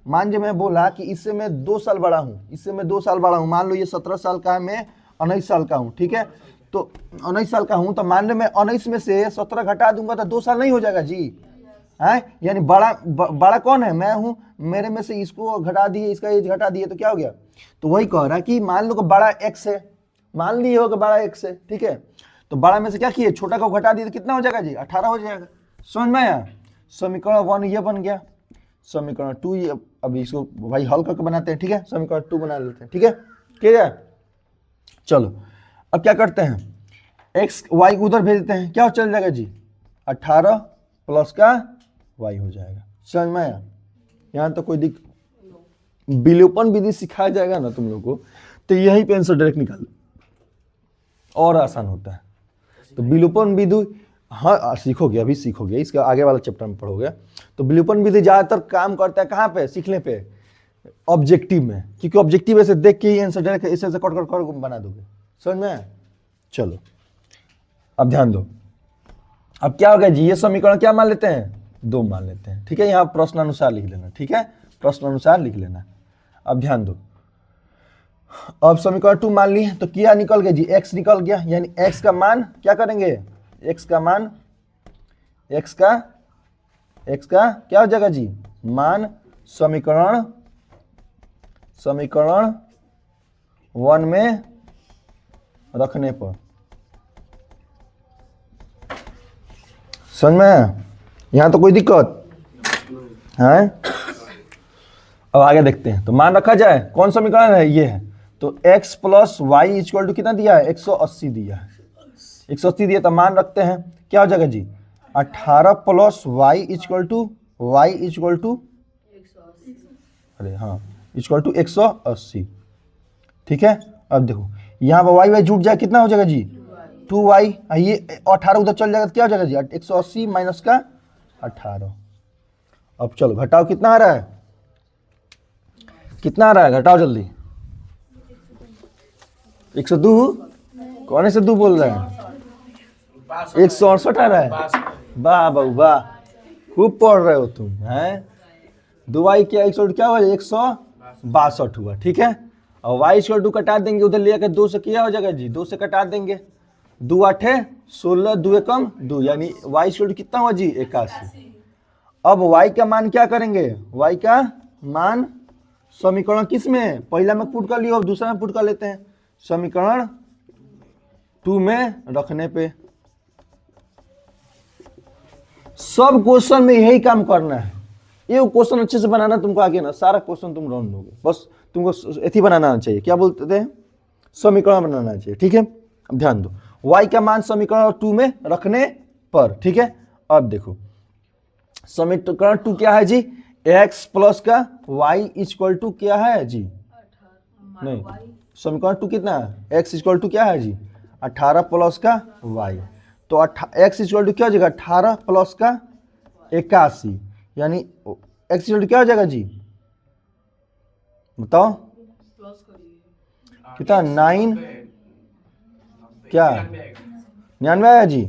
मान जो मैं बोला कि इससे मैं 2 साल बड़ा हूं, इससे मैं 2 साल बड़ा हूं, मान लो ये 17 साल का है, मैं 19 साल का हूं, ठीक है। तो 19 साल का हूं तो मान लो मैं 19 में से 17 घटा दूंगा तो 2 साल नहीं हो जाएगा जी, है। यानी बड़ा कौन है, मैं हूं, मेरे में से इसको घटा दिए, इसका एज घटा दिए तो क्या हो गया। तो वही कह रहा है कि मान लो कि बड़ा x है, मान लिए हो कि बड़ा x है, ठीक है। तो बड़ा में से क्या किए, छोटा को घटा दिए तो कितना हो जाएगा जी, 18 हो जाएगा। समझ में आया। समीकरण 1 ये बन गया। समीकरण 2 ये, अभी इसको भाई हल करके बनाते हैं, ठीक है। समीकरण 2 बना लेते हैं, ठीक है, ठीक है। चलो अब क्या करते हैं, x y उधर भेज देते हैं, क्या चल जाएगा जी, 18 प्लस का y हो जाएगा। समझ में आया। यहाँ तो कोई विलोपन विधि सिखाया जाएगा ना तुम लोग को, तो यही पे आंसर डायरेक्ट निकाल और आसान होता है। तो विलोपन विधि हाँ सीखोगे, अभी सीखोगे, इसका आगे वाला चैप्टर में पढ़ोगे। तो विलोपन विधि ज्यादातर काम करता है कहाँ पे, सीखने पे, ऑब्जेक्टिव में, क्योंकि ऑब्जेक्टिव ऐसे देख के ही आंसर डायरेक्ट ऐसे कट कर बना दोगे। समझ में। चलो अब ध्यान दो, अब क्या होगा जी, ये समीकरण क्या मान लेते हैं, 2 मान लेते हैं, ठीक है। यहाँ प्रश्नानुसार लिख लेना, ठीक है, प्रश्नानुसार लिख लेना। अब ध्यान दो, अब समीकरण 2 मान लिए तो क्या निकल गया जी, x निकल गया। यानी x का मान क्या करेंगे, x का मान, x का क्या हो जाएगा जी, मान समीकरण 1 में रखने पर। समझ में, यहां तो कोई दिक्कत है। अब आगे देखते हैं, तो मान रखा जाए, कौन समीकरण है ये है, तो x plus y equal to कितना दिया है, 180 दिया है, 180 दिया, तो मान रखते हैं क्या हो जाएगा जी, 18 प्लस वाई इक्वल टू अरे हाँ इक्वल टू 180, ठीक है। अब देखो यहाँ पर वाई जुट जाए, कितना हो जाएगा जी, 2y, ये 18 उधर चल जाएगा तो क्या हो जाएगा जी, 180 माइनस का 18। अब चलो घटाओ, कितना आ रहा है, कितना आ रहा है, घटाओ जल्दी। 102, कौन से 2 बोल रहे हैं, 168 आ रहा है। वाह बाबू वाह, खूब पढ़ रहे हो तुम, हैं। 2y क्या 100 क्या हुआ, 162 हुआ, ठीक है। और y इक्वल टू कटा देंगे, उधर ले जाकर 2 से क्या हो जाएगा जी, 2 से कटा देंगे, 2 8 16, 2 कम 2, यानी y इक्वल टू कितना हुआ जी, 81। अब y का मान क्या करेंगे, y का मान समीकरण किस में, पहला में पुट कर लियो, अब दूसरा में पुट कर लेते हैं, समीकरण 2 में रखने पे। सब क्वेश्चन में यही काम करना है, ये क्वेश्चन अच्छे से बनाना तुमको आगे ना, सारा क्वेश्चन तुम रन दोगे, बस तुमको एथी बनाना चाहिए, क्या बोलते थे, समीकरण बनाना चाहिए, ठीक है। अब ध्यान दो, y का मान समीकरण 2 में रखने पर, ठीक है। अब देखो समीकरण 2 क्या है जी, x प्लस का y इक्वल टू क्या है जी, नहीं समीकरण 2 कितना है, x इक्वल टू क्या है जी, 18 प्लस का y, तो x इक्वल टू क्या हो जाएगा, 18 प्लस का 81, यानी x इक्वल टू क्या हो जाएगा जी, बताओ कितना, 9 क्या 99 आया जी,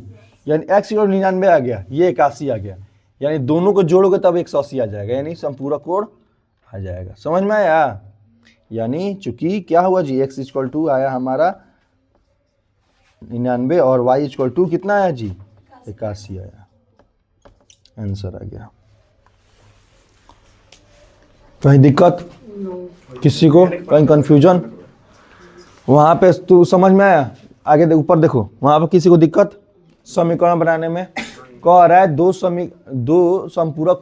यानी x इक्वल 99 आ गया, ये 81 आ गया, यानी दोनों को जोड़ोगे तब 180 आ जाएगा, यानी संपूरक कोण आ जाएगा। समझ में आया। यानी चूंकि क्या हुआ जी, x इक्वल टू आया हमारा 99 और y इक्वल टू कितना आया जी, 81 आया, आंसर आ गया। कहीं दिक्कत किसी को, कहीं कंफ्यूजन, वहां पे तू समझ में आया, आगे ऊपर देखो, वहां पर किसी को दिक्कत समीकरण बनाने में, कह रहा है दो संपूरक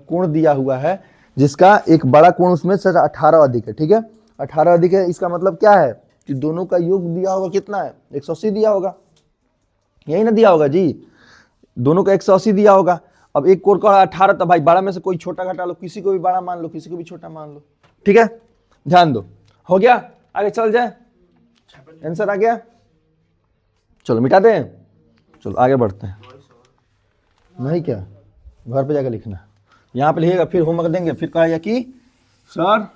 कोण दिया हुआ है, जिसका एक बड़ा कोण उसमें से 18 अधिक है, ठीक है, 18 अधिक है, इसका मतलब क्या है कि दोनों का योग दिया होगा कितना है, 180 दिया होगा, यही ना दिया होगा जी, दोनों का 180 दिया होगा। अब एक कोण का 18, तो भाई बड़ा में से कोई छोटा घटा लो, किसी को भी बड़ा मान लो, किसी को भी छोटा मान लो, ठीक है। ध्यान दो, हो गया, आगे चल जाए, आंसर आ गया। चलो मिटा दें, चलो आगे बढ़ते हैं। नहीं क्या, घर पे जाकर लिखना, यहाँ पे लिखिएगा, फिर होमवर्क देंगे, फिर कहेगा कि सर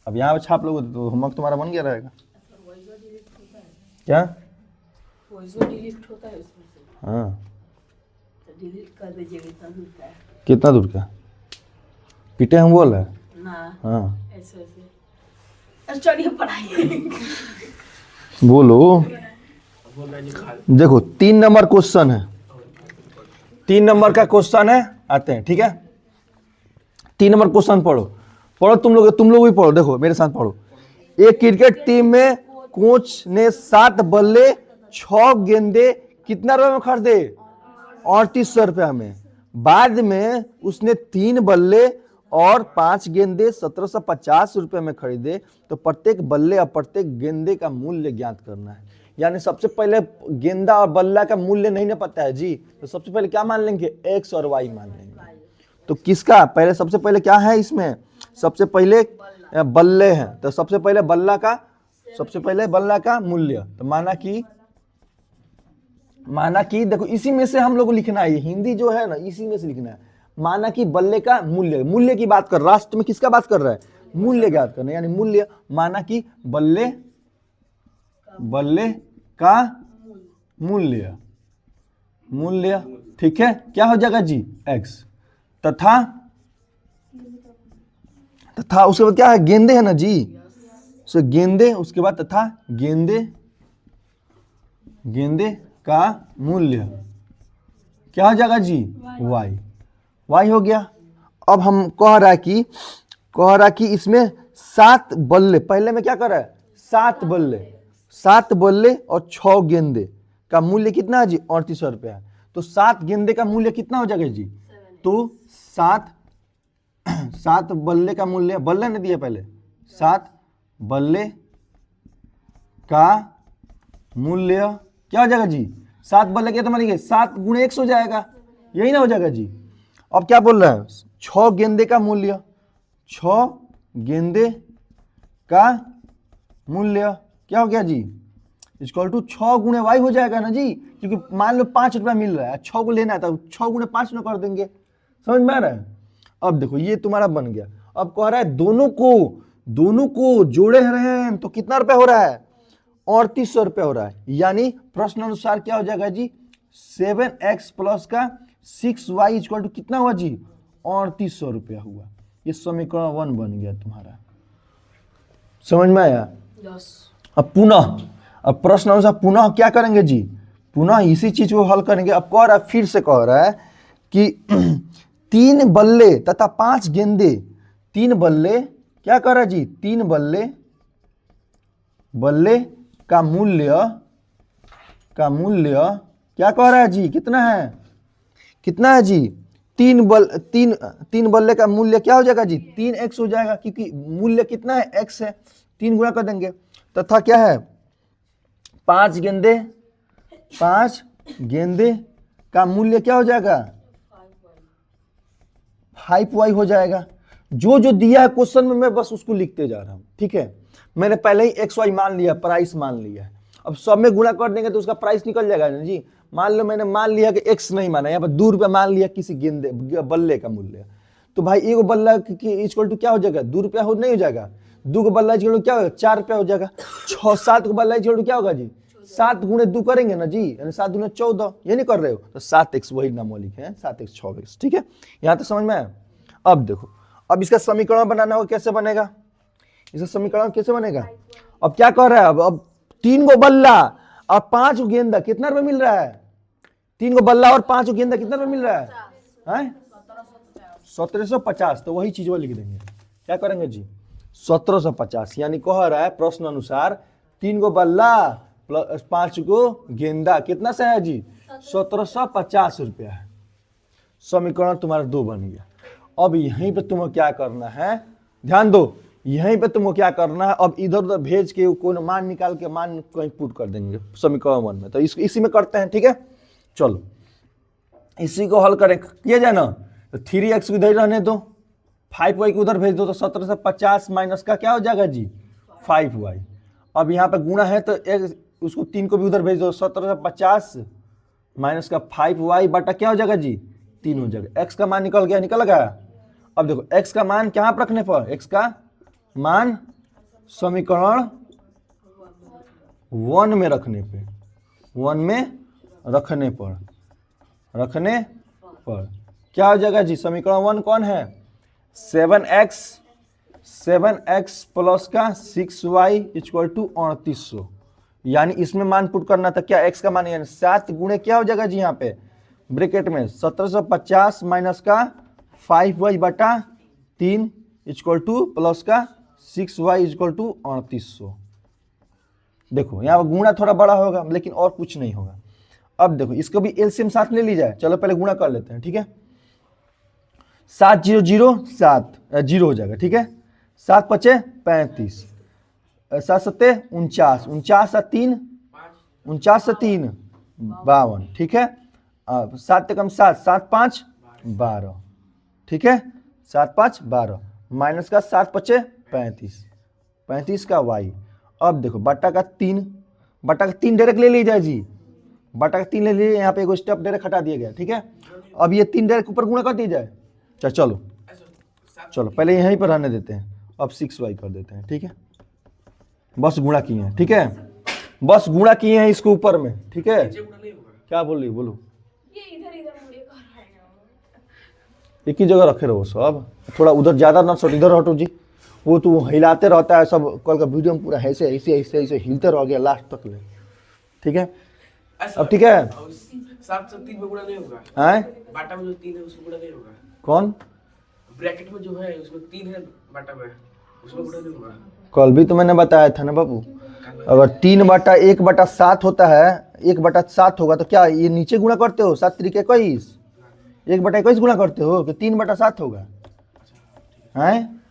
अब यहाँ पे छाप लोगे तो होमवर्क तुम्हारा बन गया रहेगा। क्या? वॉइस डिलीट होता है उसमें से, हाँ, तो डिलीट कर दीजिएगा, इतना दूर का है कितना दूर का पीटे हम बोल रहे हैं? ना, हाँ ऐसे ऐसे। अच्छा चलिए पढ़ाइए। बोलो। देखो 3 नंबर क्वेश्चन है, 3 नंबर का क्वेश्चन है, आते हैं, ठीक है। 3 नंबर क्वेश्चन पढ़ो, पढ़ो तुम लोग भी पढ़ो, देखो मेरे साथ पढ़ो। एक क्रिकेट टीम में कोच ने 7 बल्ले 6 गेंदे कितना रुपए में खरीदे? 3800 रुपया में। बाद में उसने 3 बल्ले और 5 गेंदे 1750 रुपए में खरीदे, तो प्रत्येक बल्ले और प्रत्येक गेंदे का मूल्य ज्ञात करना है। यानी सबसे पहले गेंदा और बल्ला का मूल्य नहीं ना पता है जी, तो सबसे पहले क्या मान लेंगे? एक्स और वाई मान लेंगे। तो किसका पहले, सबसे पहले क्या है इसमें? सबसे पहले बल्ले हैं, तो सबसे पहले बल्ला का मूल्य, तो माना कि देखो इसी में से हम लोग को लिखना है, हिंदी जो है ना इसी में से लिखना है। माना कि बल्ले का मूल्य की बात कर, राष्ट्र में किसका बात कर रहा है? मूल्य ज्ञात करना, यानी मूल्य। माना कि बल्ले का मूल्य, ठीक है, क्या हो जाएगा जी? एक्स। तथा उसके बाद क्या है? गेंदे है ना जी, सो गेंदे, उसके बाद तथा गेंदे का मूल्य क्या हो जाएगा जी? वाई हो गया। अब हम कह रहा है कि इसमें 7 बल्ले, पहले में क्या कर रहा है? 7 बल्ले और 6 गेंदे का मूल्य कितना है जी? 3800 रुपया। तो 7 गेंदे का मूल्य कितना हो जाएगा जी? तो 7 बल्ले का मूल्य, बल्ले ने दिया पहले, 7 बल्ले का मूल्य क्या हो जाएगा जी? 7 बल्ले के तो मानिए 7 गुणे 100 हो जाएगा, यही ना हो जाएगा जी। अब क्या बोल रहा है? 6 गेंदे का मूल्य, 6 गेंदे का मूल्य क्या हो गया जी? इक्वल टू 6 गुणे वाई हो जाएगा ना जी, क्योंकि मान लो 5 रुपया मिल रहा है, 6 को लेना है तो 6 गुणे 5 में कर देंगे। समझ में आ रहा है? अब देखो ये तुम्हारा बन गया। अब कह रहा है दोनों को जोड़े रहे हैं तो कितना रुपया हो रहा है? 3800 रुपया हो रहा है। यानी प्रश्न अनुसार क्या हो जाएगा जी? 7x प्लस का 6y इक्वल टू कितना हुआ जी? 3800 रुपया हुआ। ये समीकरण 1 बन गया तुम्हारा। समझ में आया? अब प्रश्न अनुसार पुनः क्या करेंगे जी? पुनः इसी चीज को हल करेंगे। अब कह रहा है, फिर से कह रहा है कि 3 बल्ले तथा 5 गेंदे, 3 बल्ले क्या कर रहा है जी? 3 बल्ले का मूल्य क्या कह रहा है जी? कितना है जी? 3 बल्ले का मूल्य क्या हो जाएगा जी? 3x हो जाएगा, क्योंकि मूल्य कितना है? x है, 3 गुणा कर देंगे। तथा क्या है? 5 गेंदे का मूल्य क्या हो जाएगा? 5y हो जाएगा। जो दिया है क्वेश्चन में मैं बस उसको लिखते जा रहा हूं, ठीक है। मैंने पहले ही xy मान लिया, प्राइस मान लिया है। अब सब में गुणा कर देंगे तो उसका प्राइस निकल जाएगा ना जी। मान लो मैंने मान लिया कि x नहीं माना, यहाँ पर 2 रुपया मान लिया किसी बल्ले का मूल्य, तो भाई एगो बल्ला की इक्वल टू क्या हो जाएगा? 2 रुपया नहीं हो जाएगा। 2 को बल्ला इक्वल टू क्या होगा? 4 रुपया हो जाएगा। 7 को बल्ला इक्वल टू क्या होगा जी? 7 गुणे 2 करेंगे ना जी, यानी 7 गुणे 14, ये नहीं कर रहे हो तो 7x वही नाम लिखे हैं, 7x 6x, ठीक है। यहाँ तक समझ में आया? अब देखो, अब इसका समीकरण बनाना होगा, कैसे बनेगा? इसका समीकरण कैसे बनेगा? अब क्या कह रहा है? अब 3 गो बल्ला और 5 गो गेंदा कितना रुपए मिल रहा है? 3 गो बल्ला और 5 गो गेंदा कितना रुपए मिल रहा है? 1750। तो वही चीज वो लिख देंगे, क्या करेंगे जी? 1750। यानी कह रहा है प्रश्न अनुसार 3 गो बल्ला प्लस 5 गो गेंदा कितना से है जी? 1750 रुपया है। समीकरण तुम्हारा 2 बन गया। अब यहीं पे तुम्हें क्या करना है? ध्यान दो, यहीं पे तुमको क्या करना है? अब इधर उधर भेज के कोई मान निकाल के मान कहीं पुट कर देंगे समीकरण 1 में। तो इसी में करते हैं, ठीक है। चलो इसी को हल करें, किया जाए ना। तो 3x को इधर रहने दो, 5y को उधर भेज दो, तो 1750 माइनस का क्या हो जाएगा जी? 5y। अब यहाँ पे गुणा है तो उसको 3 को भी उधर भेज दो, 1750 माइनस का 5y बटा क्या हो जाएगा जी 3 हो जाएगा। x का मान निकल गया, निकल गया। अब देखो x का मान क्या रखने पर, x का मान समीकरण 1 में रखने पे, 1 में रखने पर क्या हो जाएगा जी, समीकरण 1 कौन है 7x प्लस का 6y इक्वल टू 3800। यानी इसमें मान पुट करना था क्या, x का मान यानी 7 गुणे क्या हो जाएगा जी यहाँ पे ब्रैकेट में 1750 माइनस का 5y बटा 3 इक्वल टू प्लस का 6y इक्वल टू 3800। देखो यहाँ पर गुणा थोड़ा बड़ा होगा लेकिन और कुछ नहीं होगा। अब देखो इसको भी एलसीएम साथ ले ली जाए, चलो पहले गुणा कर लेते हैं, ठीक है। 7 0 0 7 0 हो जाएगा, ठीक है। 7 5 35, 7 7 49, 49 से 3 52, ठीक है। 7 कम 7 7 5 12, ठीक है। 7 5 12 माइनस का 7 5 35, 35 का y। अब देखो बटा का 3 डायरेक्ट ले ली जाए जी, बटा का 3 ले लीजिए, यहाँ पे एक स्टेप डायरेक्ट हटा दिया गया, ठीक है। अब ये 3 डायरेक्ट ऊपर गुणा कर दिया जाए, चलो पहले यहीं पर रहने देते हैं, अब 6y कर देते हैं, ठीक है। बस गुणा किए हैं, ठीक है, बस गुणा किए हैं इसको ऊपर में, ठीक है। क्या बोल रही बोलो, ये इधर इधर मुड़े कर रहे हैं। एक ही जगह रखे रहो सब, थोड़ा उधर ज्यादा ना सट, इधर हटो जी। वो तो हिलाते रहता है सब, कल का वीडियो में पूरा ऐसे ऐसे ऐसे ऐसे हिलते रह गया लास्ट तक ले, ठीक है। अब ठीक है, 7 से 3 में गुणा नहीं होगा, हैं बाटा में जो 3 है उसमें गुणा नहीं होगा, कौन ब्रैकेट में जो है उसमें 3 है बाटा में, उसमें गुणा नहीं होगा। कल भी तो मैंने बताया था ना बाबू, अगर 3 बटा 1 बटा 7 होता है, 1 बटा 7 होगा तो क्या ये नीचे गुणा करते हो 7 3 21, 1 बटा 21 गुणा करते हो कि 3 बटा 7 होगा, हैं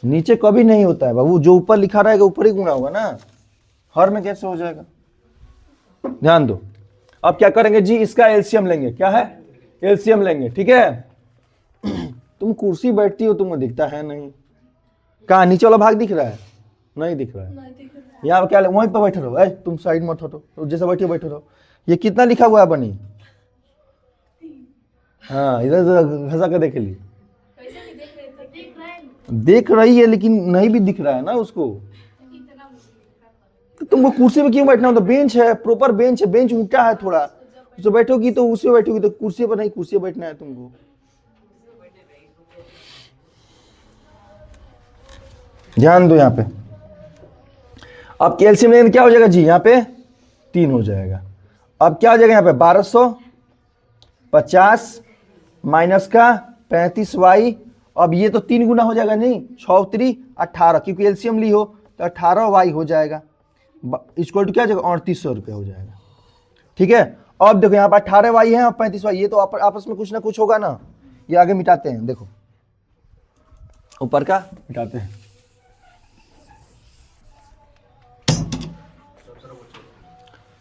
नीचे कभी नहीं होता है बाबू, जो ऊपर लिखा रहेगा ऊपर ही गुणा होगा ना, हर में कैसे हो जाएगा, ध्यान दो। अब क्या करेंगे जी, इसका एलसीएम लेंगे, क्या है एलसीएम लेंगे, ठीक है। तुम कुर्सी बैठती हो तुमको दिखता है नहीं, कहाँ नीचे वाला भाग दिख रहा है, नहीं दिख रहा है, यहाँ पर क्या वहीं पर बैठे रहो, तुम साइड मत हटो, जैसे बैठे बैठे रहो। ये कितना लिखा हुआ है बनी, हाँ इधर घसा कर देख ली, देख रही है लेकिन नहीं भी दिख रहा है ना उसको। तो तुमको कुर्सी पे क्यों बैठना हो, तो बेंच है, प्रॉपर बेंच है, बेंच उल्टा है थोड़ा, उससे बैठोगी तो उसी पे बैठोगी, तो कुर्सी पर नहीं, कुर्सी पे बैठना है तुमको। ध्यान दो यहाँ पे, अब कैल्शियम लेंगे क्या हो जाएगा जी, यहाँ पे 3 हो जाएगा। अब क्या हो जाएगा यहाँ पे 1250 माइनस का 35y, अब ये तो 3 गुना हो जाएगा, नहीं 6 3 18, क्योंकि एलसीएम ली हो तो 18y हो जाएगा, इक्वल टू क्या जाएगा 3800 रुपये हो जाएगा, ठीक है। अब देखो यहाँ पर 18y है और 35y, ये तो आपस में कुछ ना कुछ होगा ना, ये आगे मिटाते हैं, देखो ऊपर का मिटाते हैं,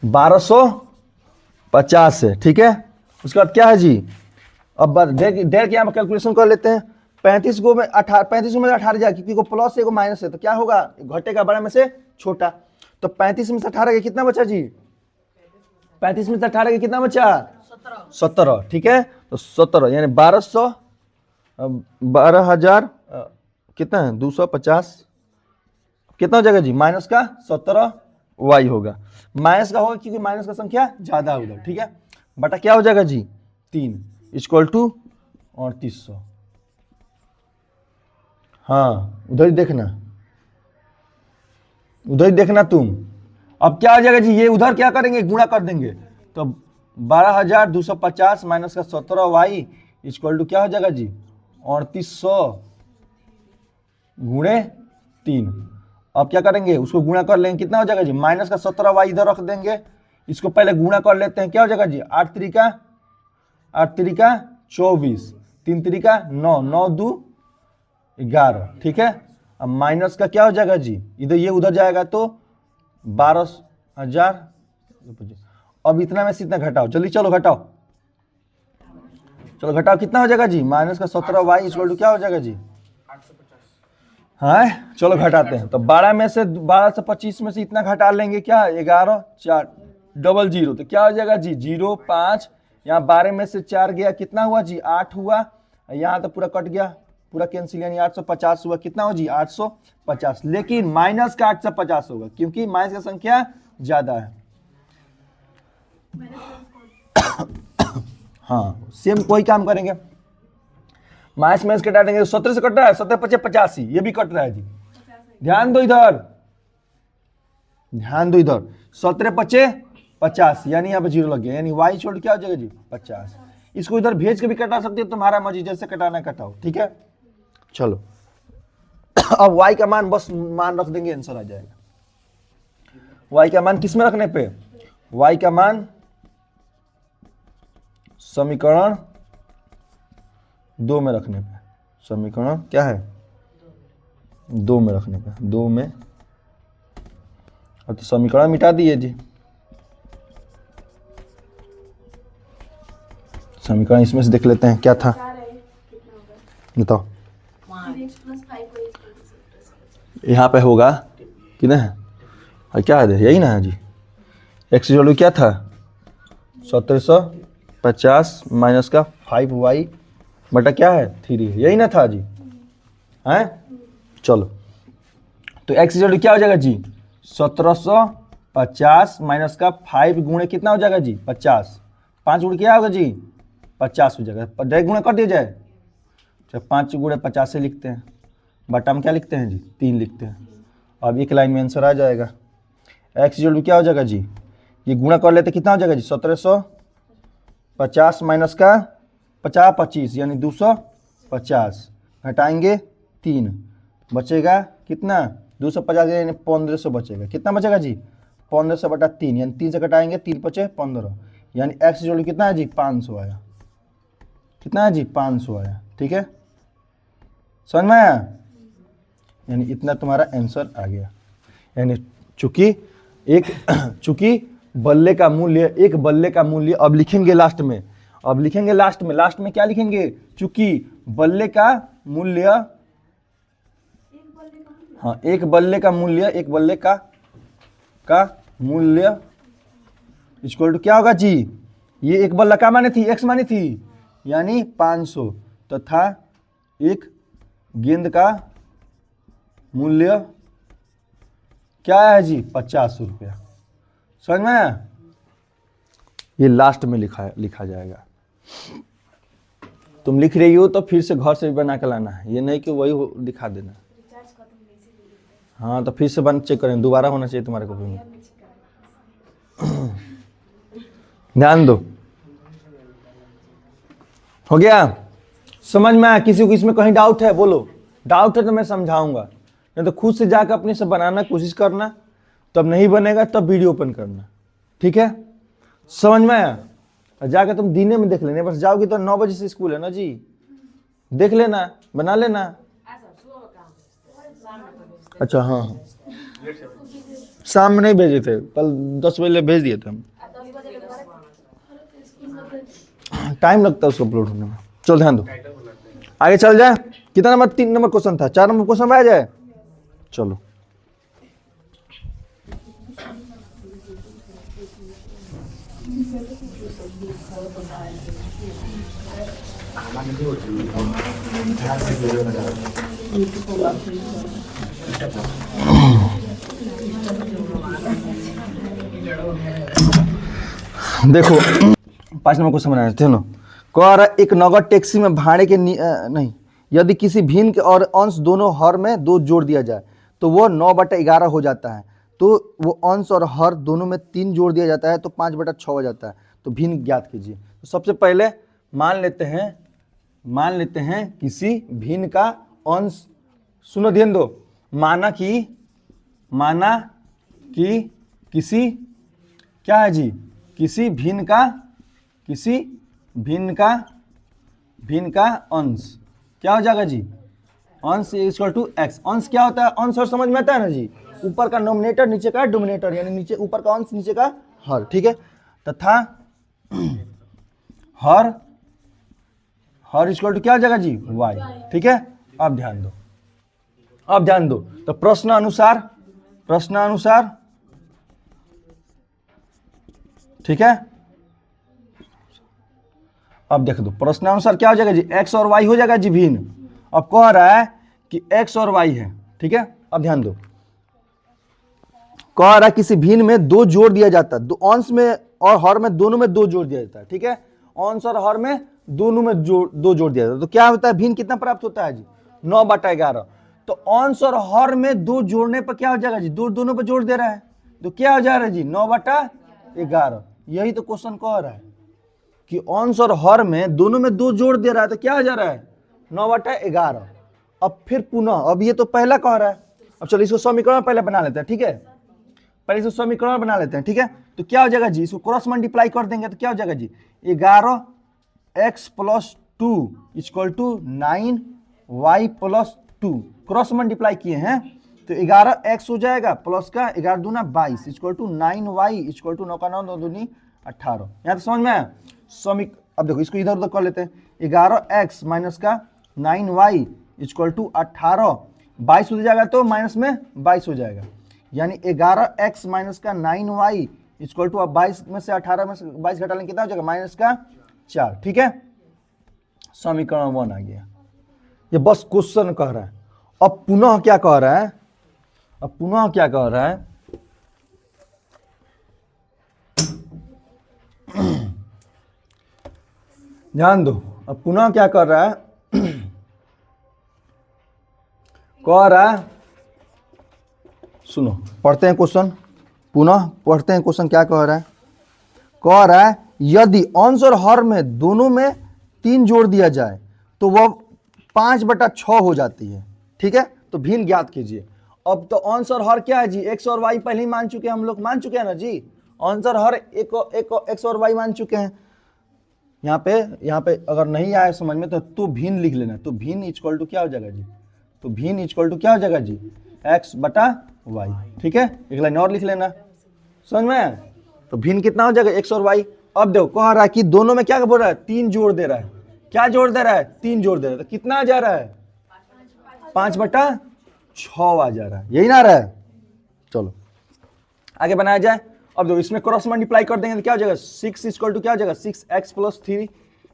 $1250 है, ठीक है। उसके बाद क्या है जी, अब डायरेक्ट यहाँ पर कैलकुलेशन कर लेते हैं। 35 को में 18 जाए, क्योंकि को प्लस है को माइनस है, तो क्या होगा घटेगा बड़ा में से छोटा, तो 35 में से 18 का कितना बचा जी, 35 में से 18 का कितना बचा 17, ठीक है। तो 17 यानी 12,000 कितना है 250, कितना हो जाएगा जी माइनस का 17y होगा, माइनस का होगा क्योंकि माइनस का संख्या ज्यादा उधर, ठीक है। बटा क्या हो जाएगा जी 3 इक्वल टू 3800, हाँ उधर ही देखना, उधर ही देखना तुम। अब क्या हो जाएगा जी, ये उधर क्या करेंगे गुणा कर देंगे, तो 12,250 माइनस का 17y इक्वल टू क्या हो जाएगा जी 3800 गुणे 3। अब क्या करेंगे उसको गुणा कर लेंगे, कितना हो जाएगा जी माइनस का 17y इधर रख देंगे, इसको पहले गुणा कर लेते हैं, क्या हो जाएगा जी 8 3 24, 3 3 9, 9 2 11, ठीक है। अब माइनस का क्या हो जाएगा जी, इधर ये उधर जाएगा तो 12,000, अब इतना में से इतना घटाओ, जल्दी चलो घटाओ, चलो घटाओ, कितना हो जाएगा जी माइनस का 17y इक्वल टू क्या हो जाएगा जी, हाँ चलो घटाते हैं। तो 12 से 25 में से इतना घटा लेंगे क्या, 11 4 डबल 0, तो क्या हो जाएगा जी 0 5, यहाँ 12 में से 4 गया, कितना हुआ जी 8 हुआ, यहाँ तो पूरा कट गया, पूरा कैंसिल, यानी 850 हुआ, कितना हो जी 850, लेकिन माइनस का 850 होगा क्योंकि माइनस का संख्या ज्यादा है। हाँ सेम कोई काम करेंगे, माइनस माइनस कटा देंगे, 17 से कट रहा है, 17 5 85, ये भी कट रहा है जी, ध्यान दो इधर, ध्यान दो इधर, 17 5 50, यानी यहाँ पे 0 लग गया, यानी y छोड़ क्या हो जाएगा जी 50। इसको इधर भेज के भी कटा सकते हो, तुम्हारा मर्जी, जैसे कटाना कटाओ, ठीक है। चलो अब y का मान बस मान रख देंगे, आंसर आ जाएगा। y का मान किस में रखने पे, y का मान समीकरण 2 में रखने पे, समीकरण क्या है 2 में रखने पे, 2 में, अब तो समीकरण मिटा दिए जी, समीकरण इसमें से देख लेते हैं क्या था, बताओ यहाँ पे होगा कि नहीं, और क्या है यही ना है जी, x वैल्यू क्या था 1750 माइनस का 5y बटा क्या है 3 है, यही ना था जी, हैं। चलो तो x वैल्यू क्या हो जाएगा जी 1750 माइनस का 5 गुणे कितना हो जाएगा जी 50, 5 गुणे क्या होगा जी 50 हो जाएगा, डायरेक्ट गुणे कर दिया जाए, 5 गुणे 50 से लिखते हैं, बटा में क्या लिखते हैं जी 3 लिखते हैं, अब एक लाइन में आंसर आ जाएगा। x वैल्यू क्या हो जाएगा जी, ये गुणा कर लेते कितना हो जाएगा जी 1750 माइनस का 50 25 यानी 250, घटाएंगे 3, बचेगा कितना 250 यानी 1500 बचेगा, कितना बचेगा जी 1500 बटा 3, यानी 3 से घटाएंगे 3 बचे 15, यानी x वैल्यू कितना है जी 500 आया, कितना है जी 500 आया, ठीक है, समझ में आया, यानी इतना तुम्हारा आंसर आ गया। यानी चूंकि बल्ले का मूल्य, एक बल्ले का मूल्य, अब लिखेंगे लास्ट में, अब लिखेंगे लास्ट में क्या लिखेंगे, चूंकि बल्ले का मूल्य, हाँ एक बल्ले का मूल्य इक्वल टू क्या होगा जी, ये एक बल्ला क्या मानी थी, x मानी थी, यानी 500, तथा एक गेंद का मूल्य क्या है जी 50 रुपया, समझ में आया, ये लास्ट में लिखा जाएगा। तुम लिख रही हो तो फिर से घर से भी बना के लाना है, ये नहीं कि वही दिखा देना, हाँ तो फिर से चेक करें, दोबारा होना चाहिए तुम्हारे कॉपी में, ध्यान दो, हो गया, समझ में आया। किसी को इसमें कहीं डाउट है बोलो, डाउट है तो मैं समझाऊंगा, नहीं तो खुद से जाकर अपने से बनाना कोशिश करना, तब नहीं बनेगा तब वीडियो ओपन करना, ठीक है, समझ में आया। जाकर तुम दिने में देख लेना, बस जाओगी तो 9 बजे से स्कूल है ना जी, देख लेना बना लेना, अच्छा हाँ शाम में नहीं भेजे थे, कल 10 बजे भेज दिए थे हम, टाइम लगता है उसको अपलोड होने में। चलो ध्यान दो, आगे चल जाए, कितना नंबर 3 नंबर क्वेश्चन था, 4 नंबर क्वेश्चन में आ जाए, चलो देखो 5 नंबर क्वेश्चन बनाए थे ना, कह रहा एक नगद टैक्सी में भाड़े के नहीं, यदि किसी भिन्न के और अंश दोनों हर में 2 जोड़ दिया जाए तो वो 9/11 हो जाता है, तो वो अंश और हर दोनों में 3 जोड़ दिया जाता है तो 5/6 हो जाता है, तो भिन्न ज्ञात कीजिए। तो सबसे पहले मान लेते हैं किसी भिन्न का अंश, सुनो ध्यान दो, माना कि किसी क्या है जी, किसी भिन्न का अंश क्या हो जाएगा जी, अंश इक्वल टू x, अंश क्या होता है, अंश और समझ में आता है ना जी, ऊपर का नोमिनेटर नीचे का डोमिनेटर, यानी नीचे ऊपर का अंश नीचे का हर, ठीक है, तथा हर इक्वल टू क्या हो जाएगा जी y, ठीक है। अब ध्यान दो, अब ध्यान दो, तो प्रश्न अनुसार ठीक है। अब देख दो प्रश्न अनुसार क्या हो जाएगा जी, x और y हो जाएगा जी भिन्न। अब कह रहा है कि x और y है, ठीक है। अब ध्यान दो, कह रहा है किसी भिन्न में 2 जोड़ दिया जाता है, अंश में और हर में दोनों में 2 जोड़ दिया जाता है, ठीक है। अंश और हर में दोनों में 2 जोड़ दिया जाता है, तो क्या होता है भिन्न कितना प्राप्त होता है जी, 9/11। तो अंश और हर में 2 जोड़ने पर क्या हो जाएगा जी, दोनों पर जोड़ दे रहा है, तो क्या हो जा रहा है जी 9/11। यही तो क्वेश्चन कह रहा है कि अंश और हर में दोनों में 2 जोड़ दे रहा है, तो क्या हो जा रहा है 9/11। अब फिर पुनः, अब ये तो पहला कह रहा है, अब चलो इसको समीकरण पहले बना लेते हैं, ठीक है। पहले इसको समीकरण बना लेते हैं, ठीक है। तो क्या हो जाएगा जी, इसको क्रॉस मल्टीप्लाई कर देंगे तो क्या हो जाएगा जी, 11x + 2 = 9y + 2। क्रॉस मल्टीप्लाई किए हैं तो 11x हो जाएगा प्लस का 11 दूना 22 = 9y = 9 का 9 2 दूनी 18। यहाँ तो समझ में आया। अब देखो इसको इधर उधर कर लेते हैं, 11x माइनस का 9y = 18, 22 हो जाएगा तो माइनस में 22 हो जाएगा, यानी 11x माइनस का 9y = अब 22 में से 18 में से 22 घटा लेंगे कितना हो जाएगा -4, ठीक है। समीकरण 1 आ गया। ये बस क्वेश्चन कह रहा है। अब पुनः क्या कह रहा है, ध्यान दो। अब पुनः क्या कर रहा है, कह रहा है, सुनो पढ़ते हैं क्वेश्चन, पुनः पढ़ते हैं क्वेश्चन क्या कह रहा है, यदि अंश और हर में दोनों में 3 जोड़ दिया जाए तो वह 5/6 हो जाती है, ठीक है। तो भिन्न ज्ञात कीजिए। अब तो अंश और हर क्या है जी, x और y पहले ही मान चुके हैं, हम लोग मान चुके हैं ना जी, अंश और हर एक x और y मान चुके हैं। यहाँ पे अगर नहीं आया समझ में तो भिन्न लिख लेना, तो भिन्न इक्वल टू क्या हो जाएगा जी, तो भिन्न इक्वल टू क्या हो जाएगा जी, x/y, ठीक है। एक लाइन और लिख लेना, समझ में। तो भिन्न कितना हो जाएगा x और y। अब देखो कह रहा है कि दोनों में क्या बोल रहा है, 3 जोड़ दे रहा है, क्या जोड़ दे रहा है, 3 जोड़ दे रहा है, तो कितना आ जा रहा है 5/6 आ जा रहा है, यही ना आ रहा है। चलो आगे बनाया जाए। अब देखो इसमें क्रॉस मल्टीप्लाई कर देंगे तो क्या हो जाएगा, 6 = क्या हो जाएगा, 6x + 3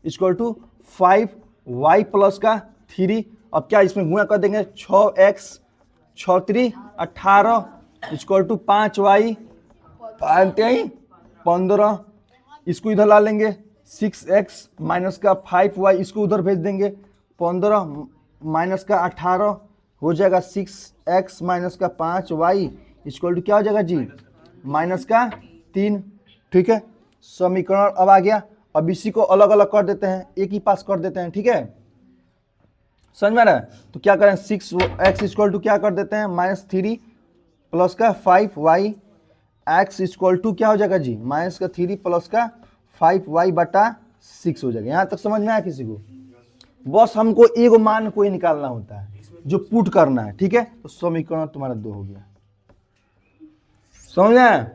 = 5y + 3। अब क्या इसमें गुणा कर देंगे, 6x 6 3 18 = 5y 15। इसको इधर ला लेंगे, 6x माइनस का 5y इसको उधर भेज देंगे, 15 माइनस का 18 हो जाएगा 6x माइनस का 5y = क्या हो जाएगा जी, -3, ठीक है। समीकरण अब आ गया। अब इसी को अलग अलग कर देते हैं, एक ही पास कर देते हैं, ठीक है। समझ में आ रहा है। तो क्या करें, 6x = क्या कर देते हैं, -3 प्लस का 5y, x = क्या हो जाएगा जी, -3 प्लस का 5y/6 हो जाएगा। यहाँ तक समझ में आया किसी को। बस हमको एक मान कोई निकालना होता है जो पुट करना है, ठीक है। तो समीकरण तुम्हारा 2 हो गया, समझ में आया।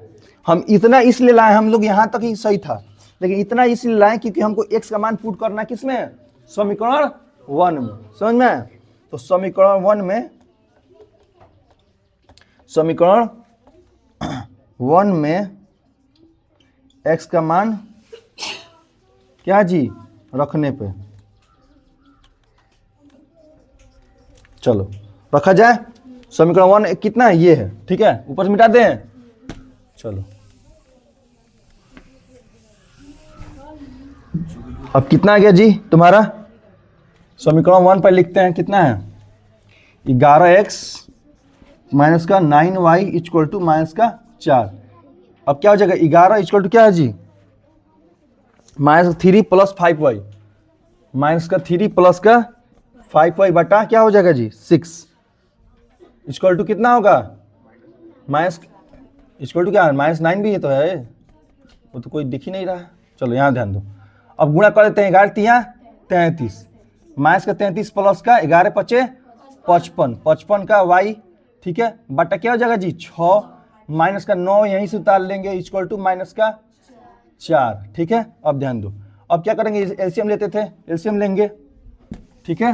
हम इतना इसलिए लाए, हम लोग यहाँ तक ही सही था, लेकिन इतना इसलिए लाए क्योंकि हमको x का मान पुट करना है किसमें, समीकरण 1 में, समझ में आया। तो समीकरण 1 में x का मान क्या जी, रखने पे, चलो रखा जाए। समीकरण 1 कितना है, ये है, ठीक है। ऊपर से मिटा दें, चलो अब कितना आ गया जी तुम्हारा, समीकरण 1 पर लिखते हैं, कितना है, 11x माइनस का 9y = -4। अब क्या हो जाएगा, 11 = क्या है जी, -3 + 5y, -3 प्लस का 5y बटा क्या हो जाएगा जी, 6 = कितना होगा, क्या -9 भी ये तो है, वो तो कोई दिख ही नहीं रहा। चलो यहाँ ध्यान दो। अब गुणा कर देते हैं, 11 33, -33 प्लस का 11 5 55, 55 का y, ठीक है, बटा क्या हो जाएगा जी 6, माइनस का 9 यहीं से उतार लेंगे, = -4, ठीक है। अब ध्यान दो, अब क्या करेंगे, एलसीएम लेते थे, एलसीएम लेंगे, ठीक है।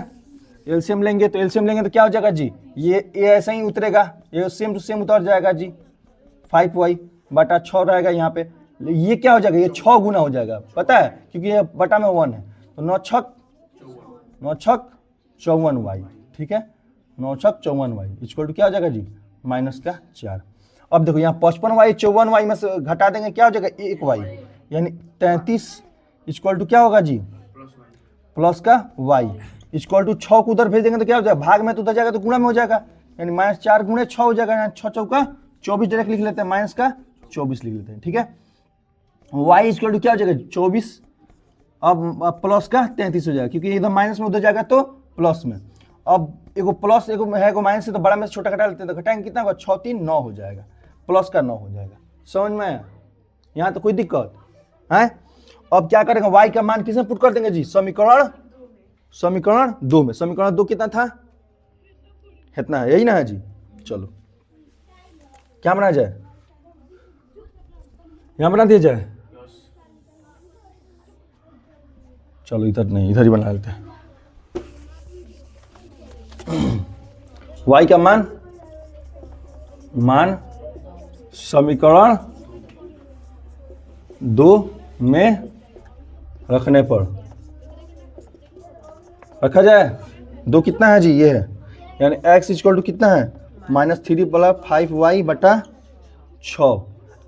एलसीएम लेंगे तो क्या हो जाएगा जी, ये ऐसे ही उतरेगा, ये सेम टू सेम उतर जाएगा जी, 5y बटा 6 रहेगा यहाँ पे। ये क्या हो जाएगा, ये 6 गुना हो जाएगा, पता है, क्योंकि ये बटा में 1 है। तो 9 छक 54y, ठीक है, 9 छक 54y इक्वल टू क्या हो जाएगा जी, -4। अब देखो यहाँ 55y 54y में से घटा देंगे, क्या हो जाएगा 1y, यानी 33 इक्वल टू क्या होगा जी, प्लस का y इक्वल टू 6 को उधर भेज देंगे तो क्या हो जाएगा, भाग में तो उधर जाएगा तो गुणा में हो जाएगा, यानी -4 गुणे 6 हो जाएगा, यहाँ 6 चौका 24 डायरेक्ट लिख लेते हैं, माइनस का 24 लिख लेते हैं, ठीक है। y इक्वल टू क्या हो जाएगा 24, अब प्लस का 33 हो जाएगा, क्योंकि इधर माइनस में उधर जाएगा तो प्लस में। अब एगो प्लस एगो है एगो माइनस से, तो बड़ा में से छोटा घटा लेते हैं, तो घटाएंगे कितना होगा, 6 3 9 हो जाएगा, प्लस का 9 हो जाएगा। समझ में आया, यहाँ तो कोई दिक्कत है। अब क्या करेंगे, y का मान किसमें पुट कर देंगे जी, समीकरण 2 में। समीकरण 2 कितना था, इतना है, यही ना है जी। चलो क्या बना जाए, यहां बना दिया जाए, चलो इधर नहीं, इधर ही बना लेते हैं। y का मान समीकरण 2 में रखने पर रखा जाए। 2 कितना है जी, ये है, यानी x इक्वल टू कितना है, -3 + 5y बटा 6।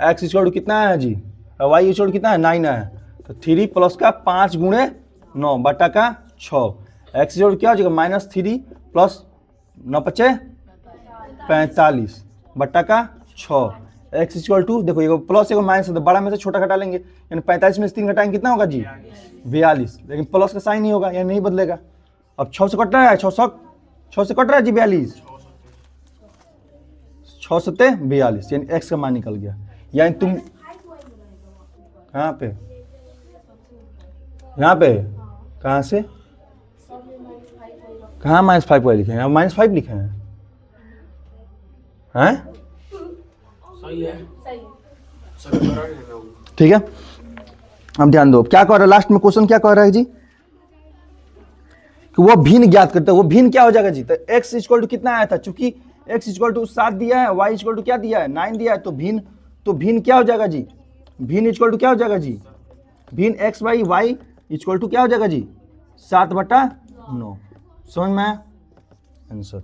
x इक्वल टू कितना है जी, y इक्वल टू कितना है 9 है, तो 3 प्लस का 5 गुणे 9 बटा का 6। x इक्वल टू क्या हो जाएगा, -3 प्लस 9 × 5 = 45 बटा का 6। x इक्वल टू देखो एगो प्लस एगो माइनस है, तो बड़ा में से छोटा घटा लेंगे, यानी 45 में से 3 घटाएंगे कितना होगा जी 42, लेकिन प्लस का साइन नहीं होगा, यानी नहीं बदलेगा। अब 6 से कट रहा है, 6 से कट रहा है जी 42, 6 7 42, यानी x का मान निकल गया। यानी तुम कहाँ पे, यहाँ पे कहाँ से, कहाँ -5y लिखे हैं, -5 लिखे हैं, हैं सही है, सही समीकरण है ना वो। ठीक है। हम ध्यान दो, क्या कह रहा है लास्ट में क्वेश्चन, क्या कह रहा है जी, कि वो भिन्न ज्ञात करता है। वो भिन्न क्या हो जाएगा जी, तो x इक्वल टू कितना आया था, चूंकि x इक्वल टू 7 दिया है, y इक्वल टू क्या दिया है 9 दिया है, तो भिन्न क्या हो जाएगा जी, भिन्न इक्वल टू क्या हो जाएगा जी, भिन्न x by y equal to क्या हो जाएगा जी 7/9। समझ में आया, आंसर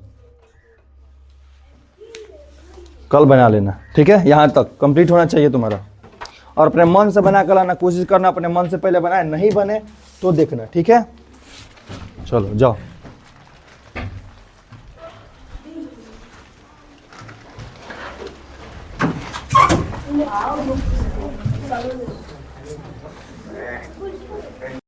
कल बना लेना, ठीक है, यहाँ तक कंप्लीट होना चाहिए तुम्हारा, और अपने मन से बना कर लाना, कोशिश करना अपने मन से पहले बनाए, नहीं बने तो देखना, ठीक है। चलो जाओ।